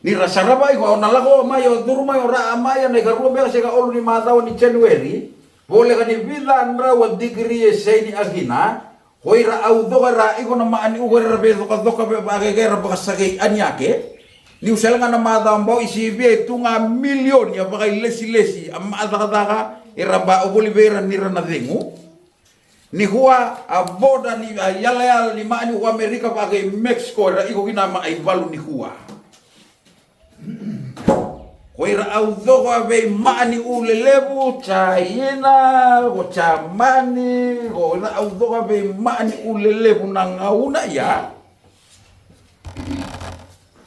Ni rasaraba iko nalako mayo durmayo ra amaya na garuwa ba siya olu ni mataw ni January boleh ka ni vida andra wa degree say ni agina hoira au dogara iko na maani ugara bezo ka doka ba gera ba sakay anyake ni usala nga na mataw mo isibi tunga milyon ya ba kay lesi am adaka iraba oboliveira ni rana dengu ni huwa aboda ni yala ni maani u Amerika ba kay Mexico ra iko kinama ay balu ni huwa Koira au doga be mani ulelebu China o chamani koira au doga be mani ulelebu nangauna ya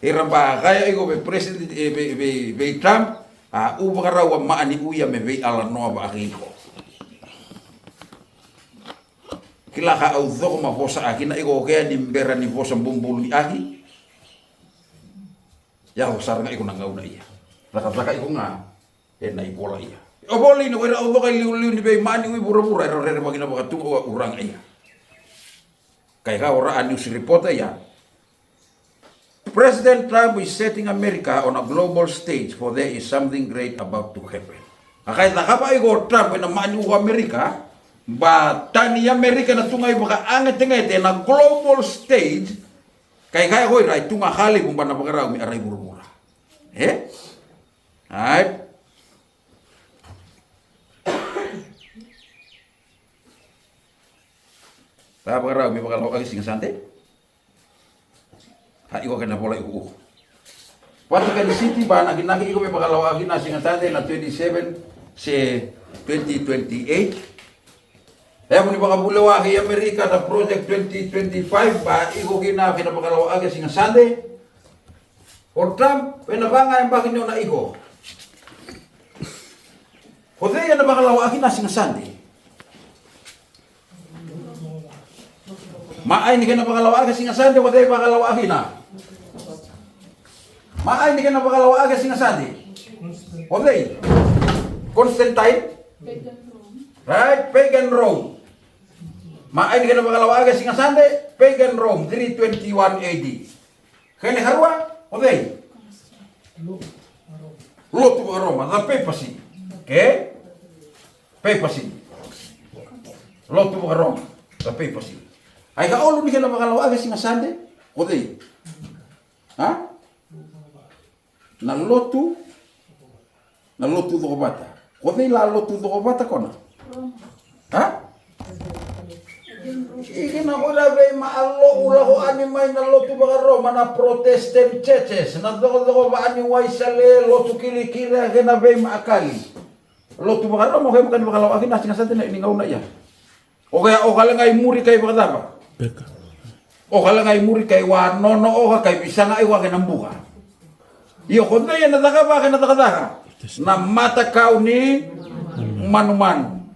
era ba gaya ego be president be Trump a ubara wa mani uya me be ala no ba riko kila ka au doga ma bosa akina ego ke ni mbera ni bosa bumbulu ahi ya usaranga ego nangauna ya Laka iko nga, na ibola iya. O boli ni wera ulo kay liu ni bay mani ui bura-bura ero rere bagina baka tungo urang iya. Kay ka ora news report iya. President Trump is setting America on a global stage for there is something great about to happen. Kay nakapa iko Trump na mani u Amerika, ba tani Amerika na tungay baka anget-anget na global stage kay kaya ko ira tunga hali bumba na bagara mi aray bura-bura. Alright. Tapa kara mi bakal lagi singa santai. Ha iko kana bola iko. Pati kan city ba na ginagi iko mi bakal lagi na singa santai na 27 se 2028. Mo ni baka bulawa kay Amerika na project 2025 ba iko gina bakal lagi singa santai. Or Trump penabanga yang bakin na iko. Kode yan na bakalawa akin na sinasandi. Maay ni ka na bakalawa akin sinasandi, kode bakalawa akin na. Maay ni ka na bakalawa akin sinasandi. Kode, Constantine, right, Pagan Rome. Maay ni ka na bakalawa akin sinasandi, Pagan Rome, 321 AD. Kaya ni harwa, kode, Lotu ka Roma, the papacy. Okay? Papacy. Lotu ka Roma, the papacy. Ay kaulo ni ka na makalawa aga singasande? Kode. Ha? Nalotu do bata. Kode la lotu do bata kona. Ha? Iki na ko na be maalo ula ko ani may na lotu baka Roma na Protestant churches na do ba ani waisale lotu kili-kili na be maakali. Lotu baka Roma kay makan baka lawa na singasante na iningaw na ya. O kala ngay muri kay baka daba. O kala ngay muri kay wa nono o kay bisa nga iwa kay nambuka. Iyo konta yan nataka ba kay nataka na mata kau ni manuman.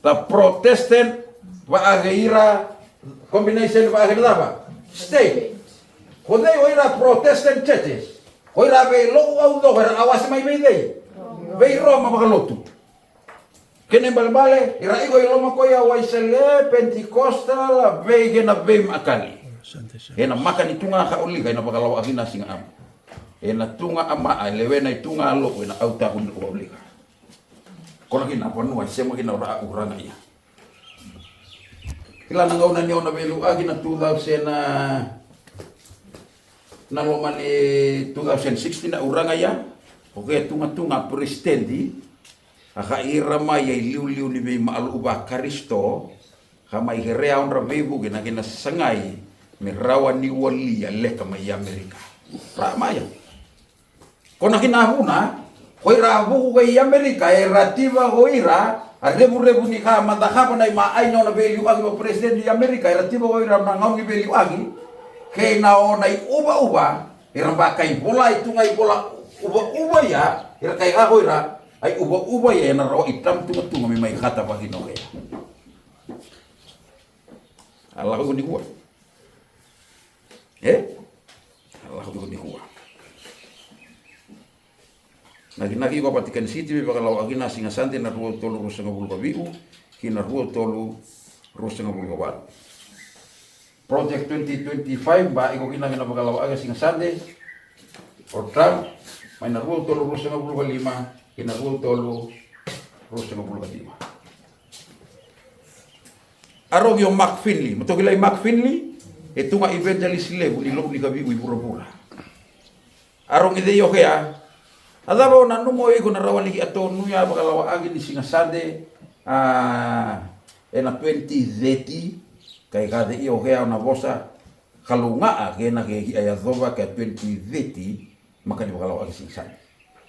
The Protestant Waageira combination waageira ba? State. Kode oira Protestant churches. Oira be lo au do era awas mai be dei. Be Roma bakalotu. Kene balbale ira igo Roma ko ya waisele Pentecostal be gena be makali. Ena makani tunga ka oli ka ina bakalaw agina singa am. Ena tunga ama lewe na tunga lo ina auta kun oli ka. Kono kina panu sema kina ora uranga ya. Kila nang una niyo na belu agi na 2000 na loman 2016 na uranga ya. Okay, tunga presidente akaira mai liu ni be maaluba Kristo kama iherea on rabebu gina sangai merawa ni wali ya leka mai Amerika. Ramaya. Kona kinahuna koira buku kai Amerika erativa hoira rebu ni ka madahapa na maay no na beliu agi mo presidente di Amerika erativa hoira na ngongi beliu agi kay naona uba iramba kay bola itu ngai bola uba ya ira kay hoira ay uba ya na ro itam tunga may kata bagi no ya. Allah ko ni ko. Allah ko ni huwa nagi ko Vatican City bakalaw agina singa sante na ruo tolu rosanga bulga biu kina ruo tolu rosanga bulga wal project 2025 ba iko kina bakalaw aga singa sante program may na ruo tolu rosanga bulga 5 kina ruo tolu rosanga bulga 5 arogyo Mark Finley mutogilay Mark Finley itu nga evangelist level ni lok ni gabi pura-pura arong ide yo kaya adabo na numo iko na rawali ki ato nuya bakalawa agi ni singasande ena 2030 kay kada iyo kaya na bosa kalunga age na ke ayazoba ka 2030 maka ni bakalawa agi singasande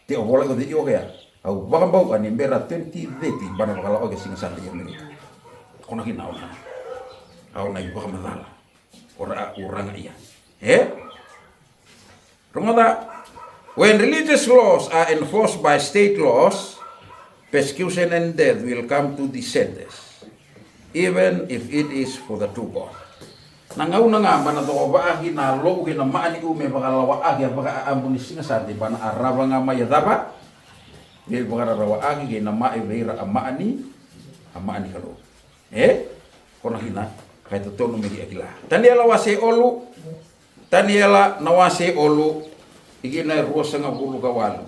te obola ko di iyo kaya au bakambau ani mbera 2030 bana bakalawa agi singasande yo Amerika kona kinaw na au na ibo kamadala ora urang iya Rumada when religious laws are enforced by state laws, persecution and death will come to descendants, even if it is for the true God. Nangaw na nga, manatawa baagi na logi na maani ume bakalawa agi baka aambuni singasati bana araba nga mayadaba, di bakarawa agi kay na maibira amaani kalo. Kona hina, kaya totono megi akila. Taniela wase olu, taniela nawase olu, igina ruosa nga bulu kawal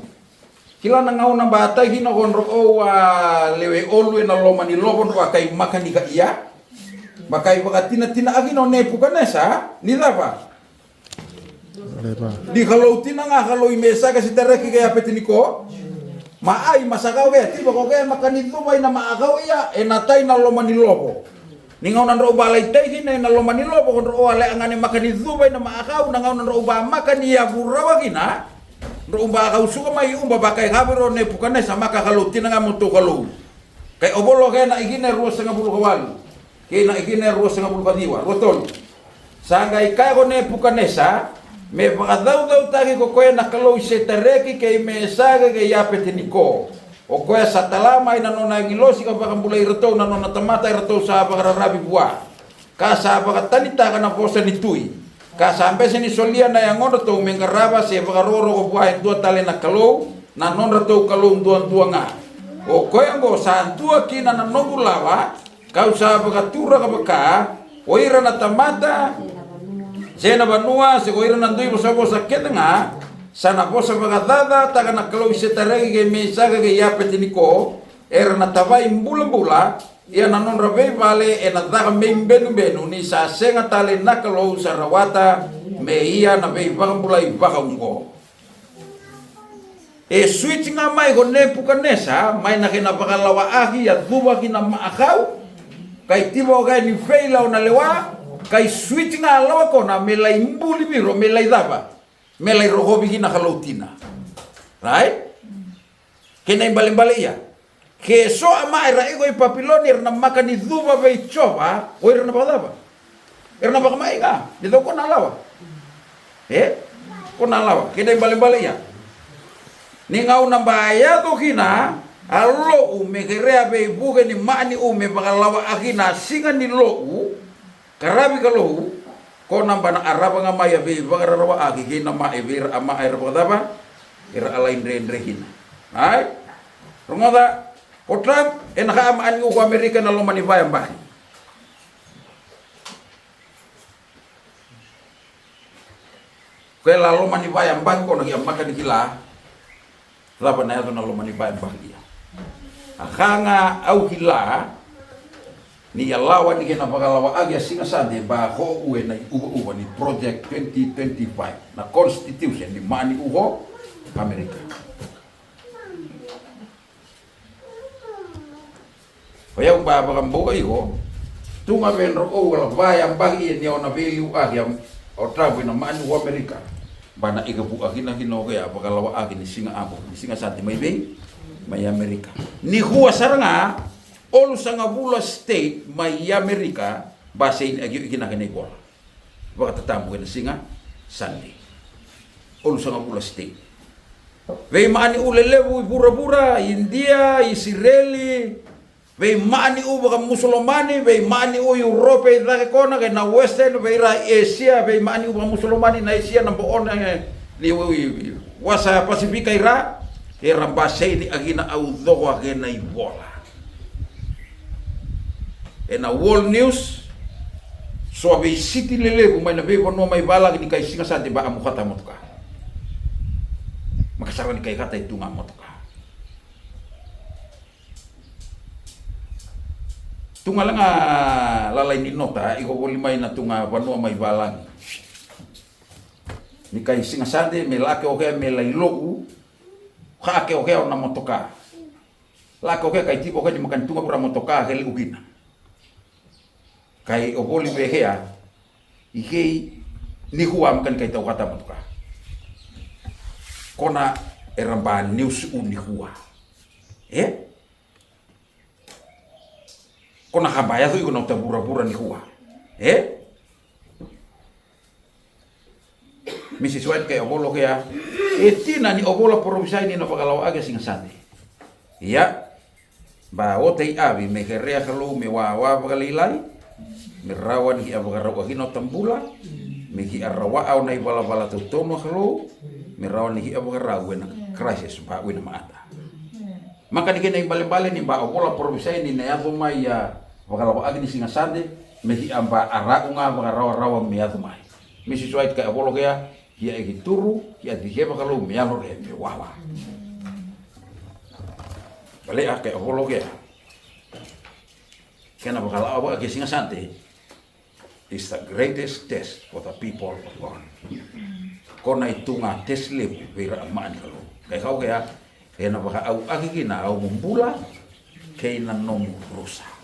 kila na ngau na bata hina honro o lewe olu na loma ni lobon wa kay makani ka iya makai bakatina tina agino ne pukanesa ni dapa di kalau tina nga kalau imesa kasi tereki kaya petiniko maai masakaw kaya tiba ko kaya makani dumay na maakaw iya enatay na loma ni lobo ningaw nan ro balay tay hina na loma ni lobo kon ro ale angane makani dumay na maakaw nangaw nan ro ba makani ya burawa gina ro ba kaw suka may umba bakay habiro ne pukane sa makakalo tinanga mo to kalo kay obolo kay na igine ro sa ngabulu kawal kay na igine ro sa ngabulu kadiwa roton sangay kay ko ne pukane sa me bakadaw tagi ko koy na kalo se tereki kay me saga kay yapetiniko o koya sa talama ina nona ngilosi ka baka bulay reto na nona tamata reto sa baka rabi buwa ka sa baka tanita ka na posa ni tuy ka sa ampe ni solia na yang ngono to mengaraba se baka roro ko buwa dua tale na kalo na non reto kalo duan nga o koya ngo sa tua kina na nogulawa ka sa baka tura ka baka o ira na tamata zena banua se ko ira na ndui bosa ketenga sana bosa bagadada taga na kalau setaregi ke mesaga ke yapetiniko era na tavai mbula ia na non rabe vale e na daga benu ni sa senga tale na kalau sarawata me ia na be bambula I bagungo e switch nga mai ko ne pukanesa mai na kina bakalawa agi ya duba kina maakau kai tibo ga ni feila na lewa kai switch nga lawa ko na melai mbuli biro melai daba melai rohobi kina kalautina right kena imbali ya ke so ama era ego papiloni era makani duba be choba o era na badaba era na bakamai nga dito ko na lawa ko na lawa kena imbali ya ni ngau na baya to kina allo ume gerea be buge ni mani ume bakalawa akina singa ni lo karabi kalau ko namba na araba nga maya be bagarawa agi kina ma evir ama air badaba ira alain rehin ay rungoda otra enaka ama ani ko Amerika na lo manibaya mbaki kaya lo manibaya mbaki ko nagi amaka dikila laba na yato na lo manibaya mbaki akanga au hila ni alawa ni kena bakalawa agi singa sande ba ho uwe na uwa ni project 2025 na constitution ni mani uho Amerika kaya ba bakambo iho tunga benro o wala bayang bagi ni ona value agi o travel na mani uho Amerika bana igabu agi na hino kaya bakalawa agi ni singa abo ni singa sande may Amerika ni huwa saranga olu sanga bula state mai Amerika basin agi kinakanay bola baka tatambo kina singa sandi olu sanga bula state vei maani ulelebu bura India Israeli Vei mani u baka musulmani, vei mani u Europe i kona ke na Western, vei ra Asia, vei mani u baka musulmani na Asia na boona ni wasa Pasifika ira, e rambasei ni agina au doa ke na ibola. E na World News, so vei siti lele ku mai na vei bono mai bala ni kai singa sa te ba amukata motuka. Makasawa ni kai kata itu nga motuka. Tunga langa lalai ni nota iko boli mai na tunga vanua mai balang. Ni kai singa sande me lake oke me lai loku ka ke oke na motoka. Lake oke kai tipo oke ni makan tunga pura motoka heli ugina. Kai oboli behea ikei ni huwa makan kai tau kata motoka. Kona eramba news ni huwa. Kona habaya tu iko pura-pura ni hua. Misi suat kaya obolo kaya etina ni obolo provisai ni na pagalaw aga singa sande. Ya. Ba otei abi me herea kalau me wa pagalilai. Me rawan ki abagaraw hino tambula. Me ki arawa au nai bala-bala tu tono kalau. Me rawan ki abagaraw na crisis ba wina maata. Maka ni kena bale-bale ni ba obolo provisai ni na yapo mai ya wakala agi di singa sande mehi amba araunga baka rawa me atu mai misi suait ka abolo kaya kia egi turu kia diheba kalau me alo re me wawa bale ka abolo kaya kena bakala aba agi singa sande is the greatest test for the people of God. Kona itunga test lebu vera amani kalau kaya kau kaya kena baka au agi kina au mumbula kena nomu rusa.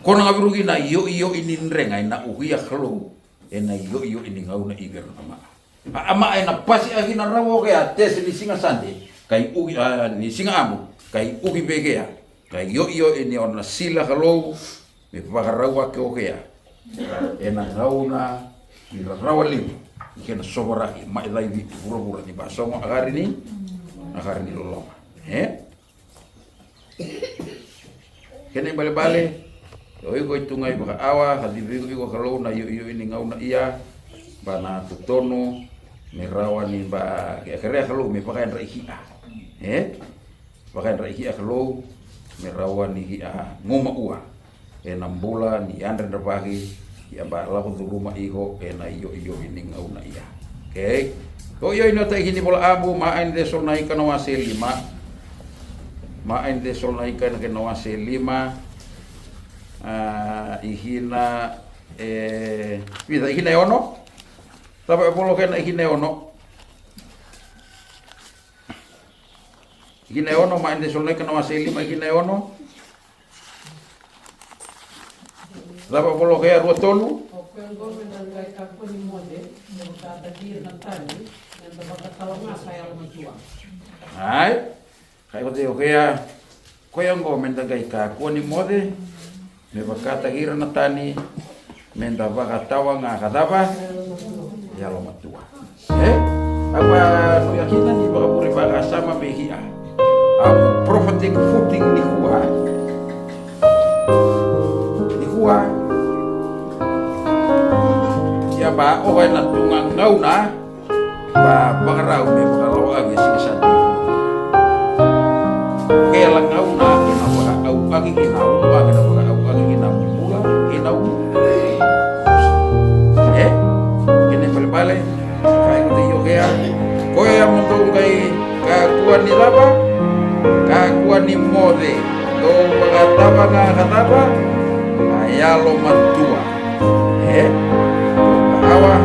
Kona ngabirugi na iyo ini nrenga na uhia khlo ena iyo ini ngau na iger ama ama ena pasi agi na rawo ke tes ni singa sande kai ugi ni singa amu kai ugi begea kai iyo ini ona sila khlo me pagarawa ke okea ena ngau na ni rawa li kena sobora mai lai vi buru ni basongo agari ni loloma kena bale-bale oi ko tungai baka awa hadi bigo kalau na iyo ini ngau na iya bana tutono merawa ni ba kere kalau me pakai raiki pakai raiki kalau merawa ni ngoma ua nambula ni andre bagi ya ba la ko rumah iho na iyo ini ngau na iya ko yo ino ta hini bola abu main de sol nai kana wase 5 main de sol nai kana wase 5 ihina vida ihina ono tapa polo kena ihina ono main de solne kana waseli ma ihina ono tapa polo kaya rotolu ai kai ko te kaya koyang go mendagai ka ko ni mode me bakata gira na tani menda bakatawa nga kadaba ya lo matua apa nu yakina ni bakapuri baka sama behia am prophetic footing ni huwa ya ba o na tungang ngau na ba bakarau me bakalaw agi singasati kaya lang ngau na kinabaka au agi kinau ba kinabaka bale kai ko yo kaya ko ya mundong kai kakuan ni laba kakuan ni mode do pagataba nga kataba ayalo matua awa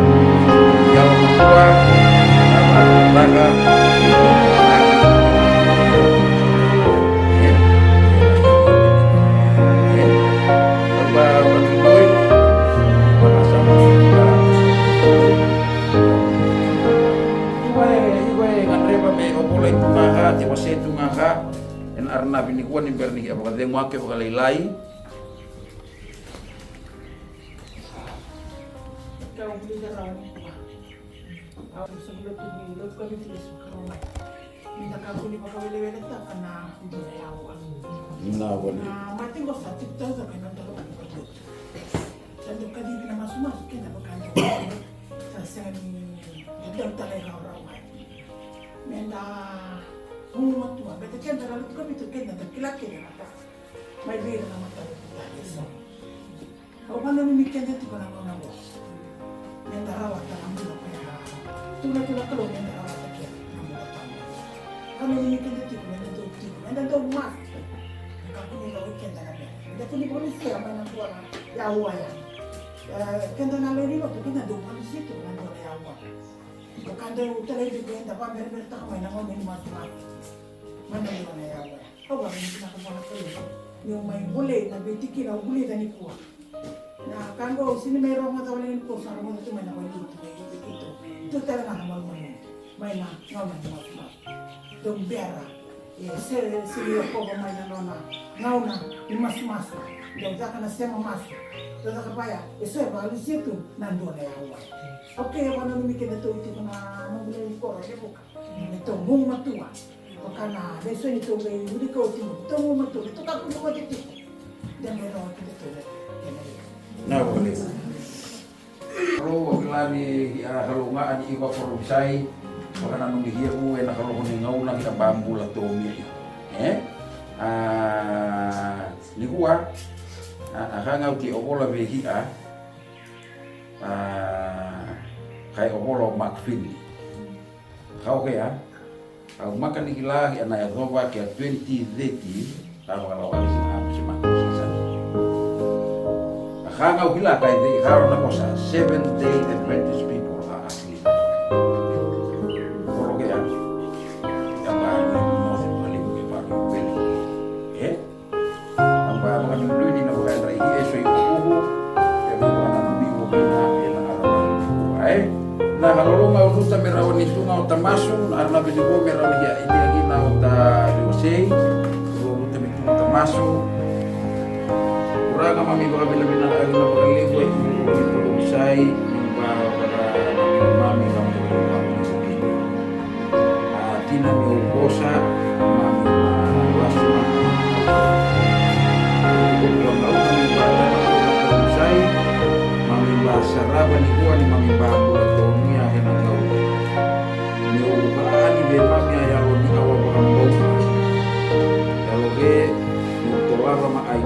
ayalo matua taga ti wase tunga ka en arna bini kuan ni berni apa kate ngake apa kalai minta kakuni pakawele-wele taka na ndona yawa. Na wale. Na matingo sa TikTok ka na talo ka dito. Sa do kadibi na masumas kina bakanya. Sa semi dito talay raw. Menda humatua, bete kenda lalu ko bito kenda kilaki na ta. May bira na mata. Ako paano ni kenda ti ko na mga boss. Menda rawa ta ambulo pa ya. Tula kalo menda rawa ta kya. Kami ni kenda ti ko menda do mas. Kakuni ka weekend na kami. Hindi ko ni polisi ama na tuwa na yawa ya. Kenda na lori mo kenda do polisi to na do yawa. Kanda utala di kenda pa mer ta kamay na mo ni mas. Mana ni na yawa. Ako ba ni na ko na ko. Yung may bule na bitiki na bule tani ko. Na kango sini may ro nga tawalin ko sa mo ito may na ko dito. Ito talaga na mo. May na ngawman mo. Dong bera. Sili ko ba may nanona. Ngauna mas. Dong zaka na sema mas. Dong zaka paya. Eso ba lisito nando na yawa. Okay, ako na lumikid na ito na mabulay ko. Ito mong matua. Makana leso ito may huli ko timo to mo mato ito ka ko mo dito dan meron ko dito Na wale. Ro lani halo nga ani iba ko bisay baka nang dihiya ko na karo ko ngaw na kita bambu la to mi. Ni kuwa akanga uti obola behi kai obolo makfin. Kau kaya au makan ikilahi ana ya roba kia 2030 kalau wali sima akanga ukila kai de haro na kosa 7-day Adventist people are asli polo kaya yang baru mau sekali baru beli apa makan dulu di na bukan rai eso ibu ya bukan nabi bina ila arawan na kalau mau luta merawon itu mau termasuk arna bidugo merawon ya ini lagi mau ta diusei luta itu termasuk kurang mami baka bila lagi na bakali ko itu usai para mami kamu tina mi ubosa mami wasma mami usai mami bahasa raba ni kuwa ni mami babu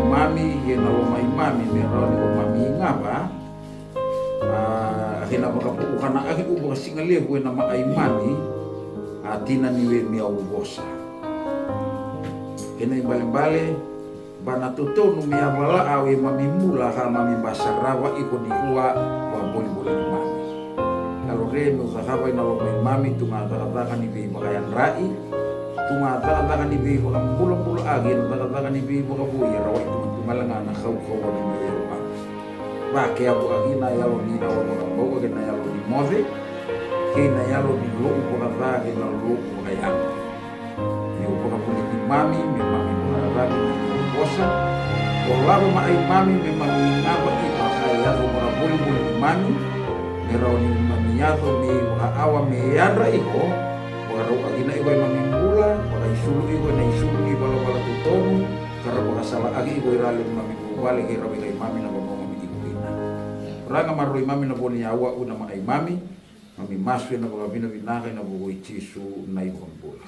mami yena lo mai mami meron ko mami ngapa akina makapu kana aki ubo singalia ko na mai mami atina niwe mi ubosa kena bale bana tutu no mi abala awe mami mula ha mami basarawa iko di uwa wa boli mami kalau re mo sahaba na lo mai mami tunga ta ni bi bakayan rai tunga ta ni bi bakam pulo agin ta ni bi bakabu ya rawa itu malanga na khaw ni meyo ba ke abu agina yalo ni na wa ko ke na yalo ni move ke na yalo ni lo ko ba ke na lo ko na ya ni ko ka puli ni mami me mami na ba ni bosa ko la ma ai mami me mami na ba i ma ka ya ko na puli ni mami me ro ni mami ya to me wa awa me ya ra iko wa ro agina iko mami bula wa isulu iko na isulu ni bala tutonu karena salah agi ko irale mami ko wale ke rabi kay mami na bomo mami ikina ranga marui mami na boni awa una ma ai mami mami maswe na boga bina bina na bogo ichisu na iko mbula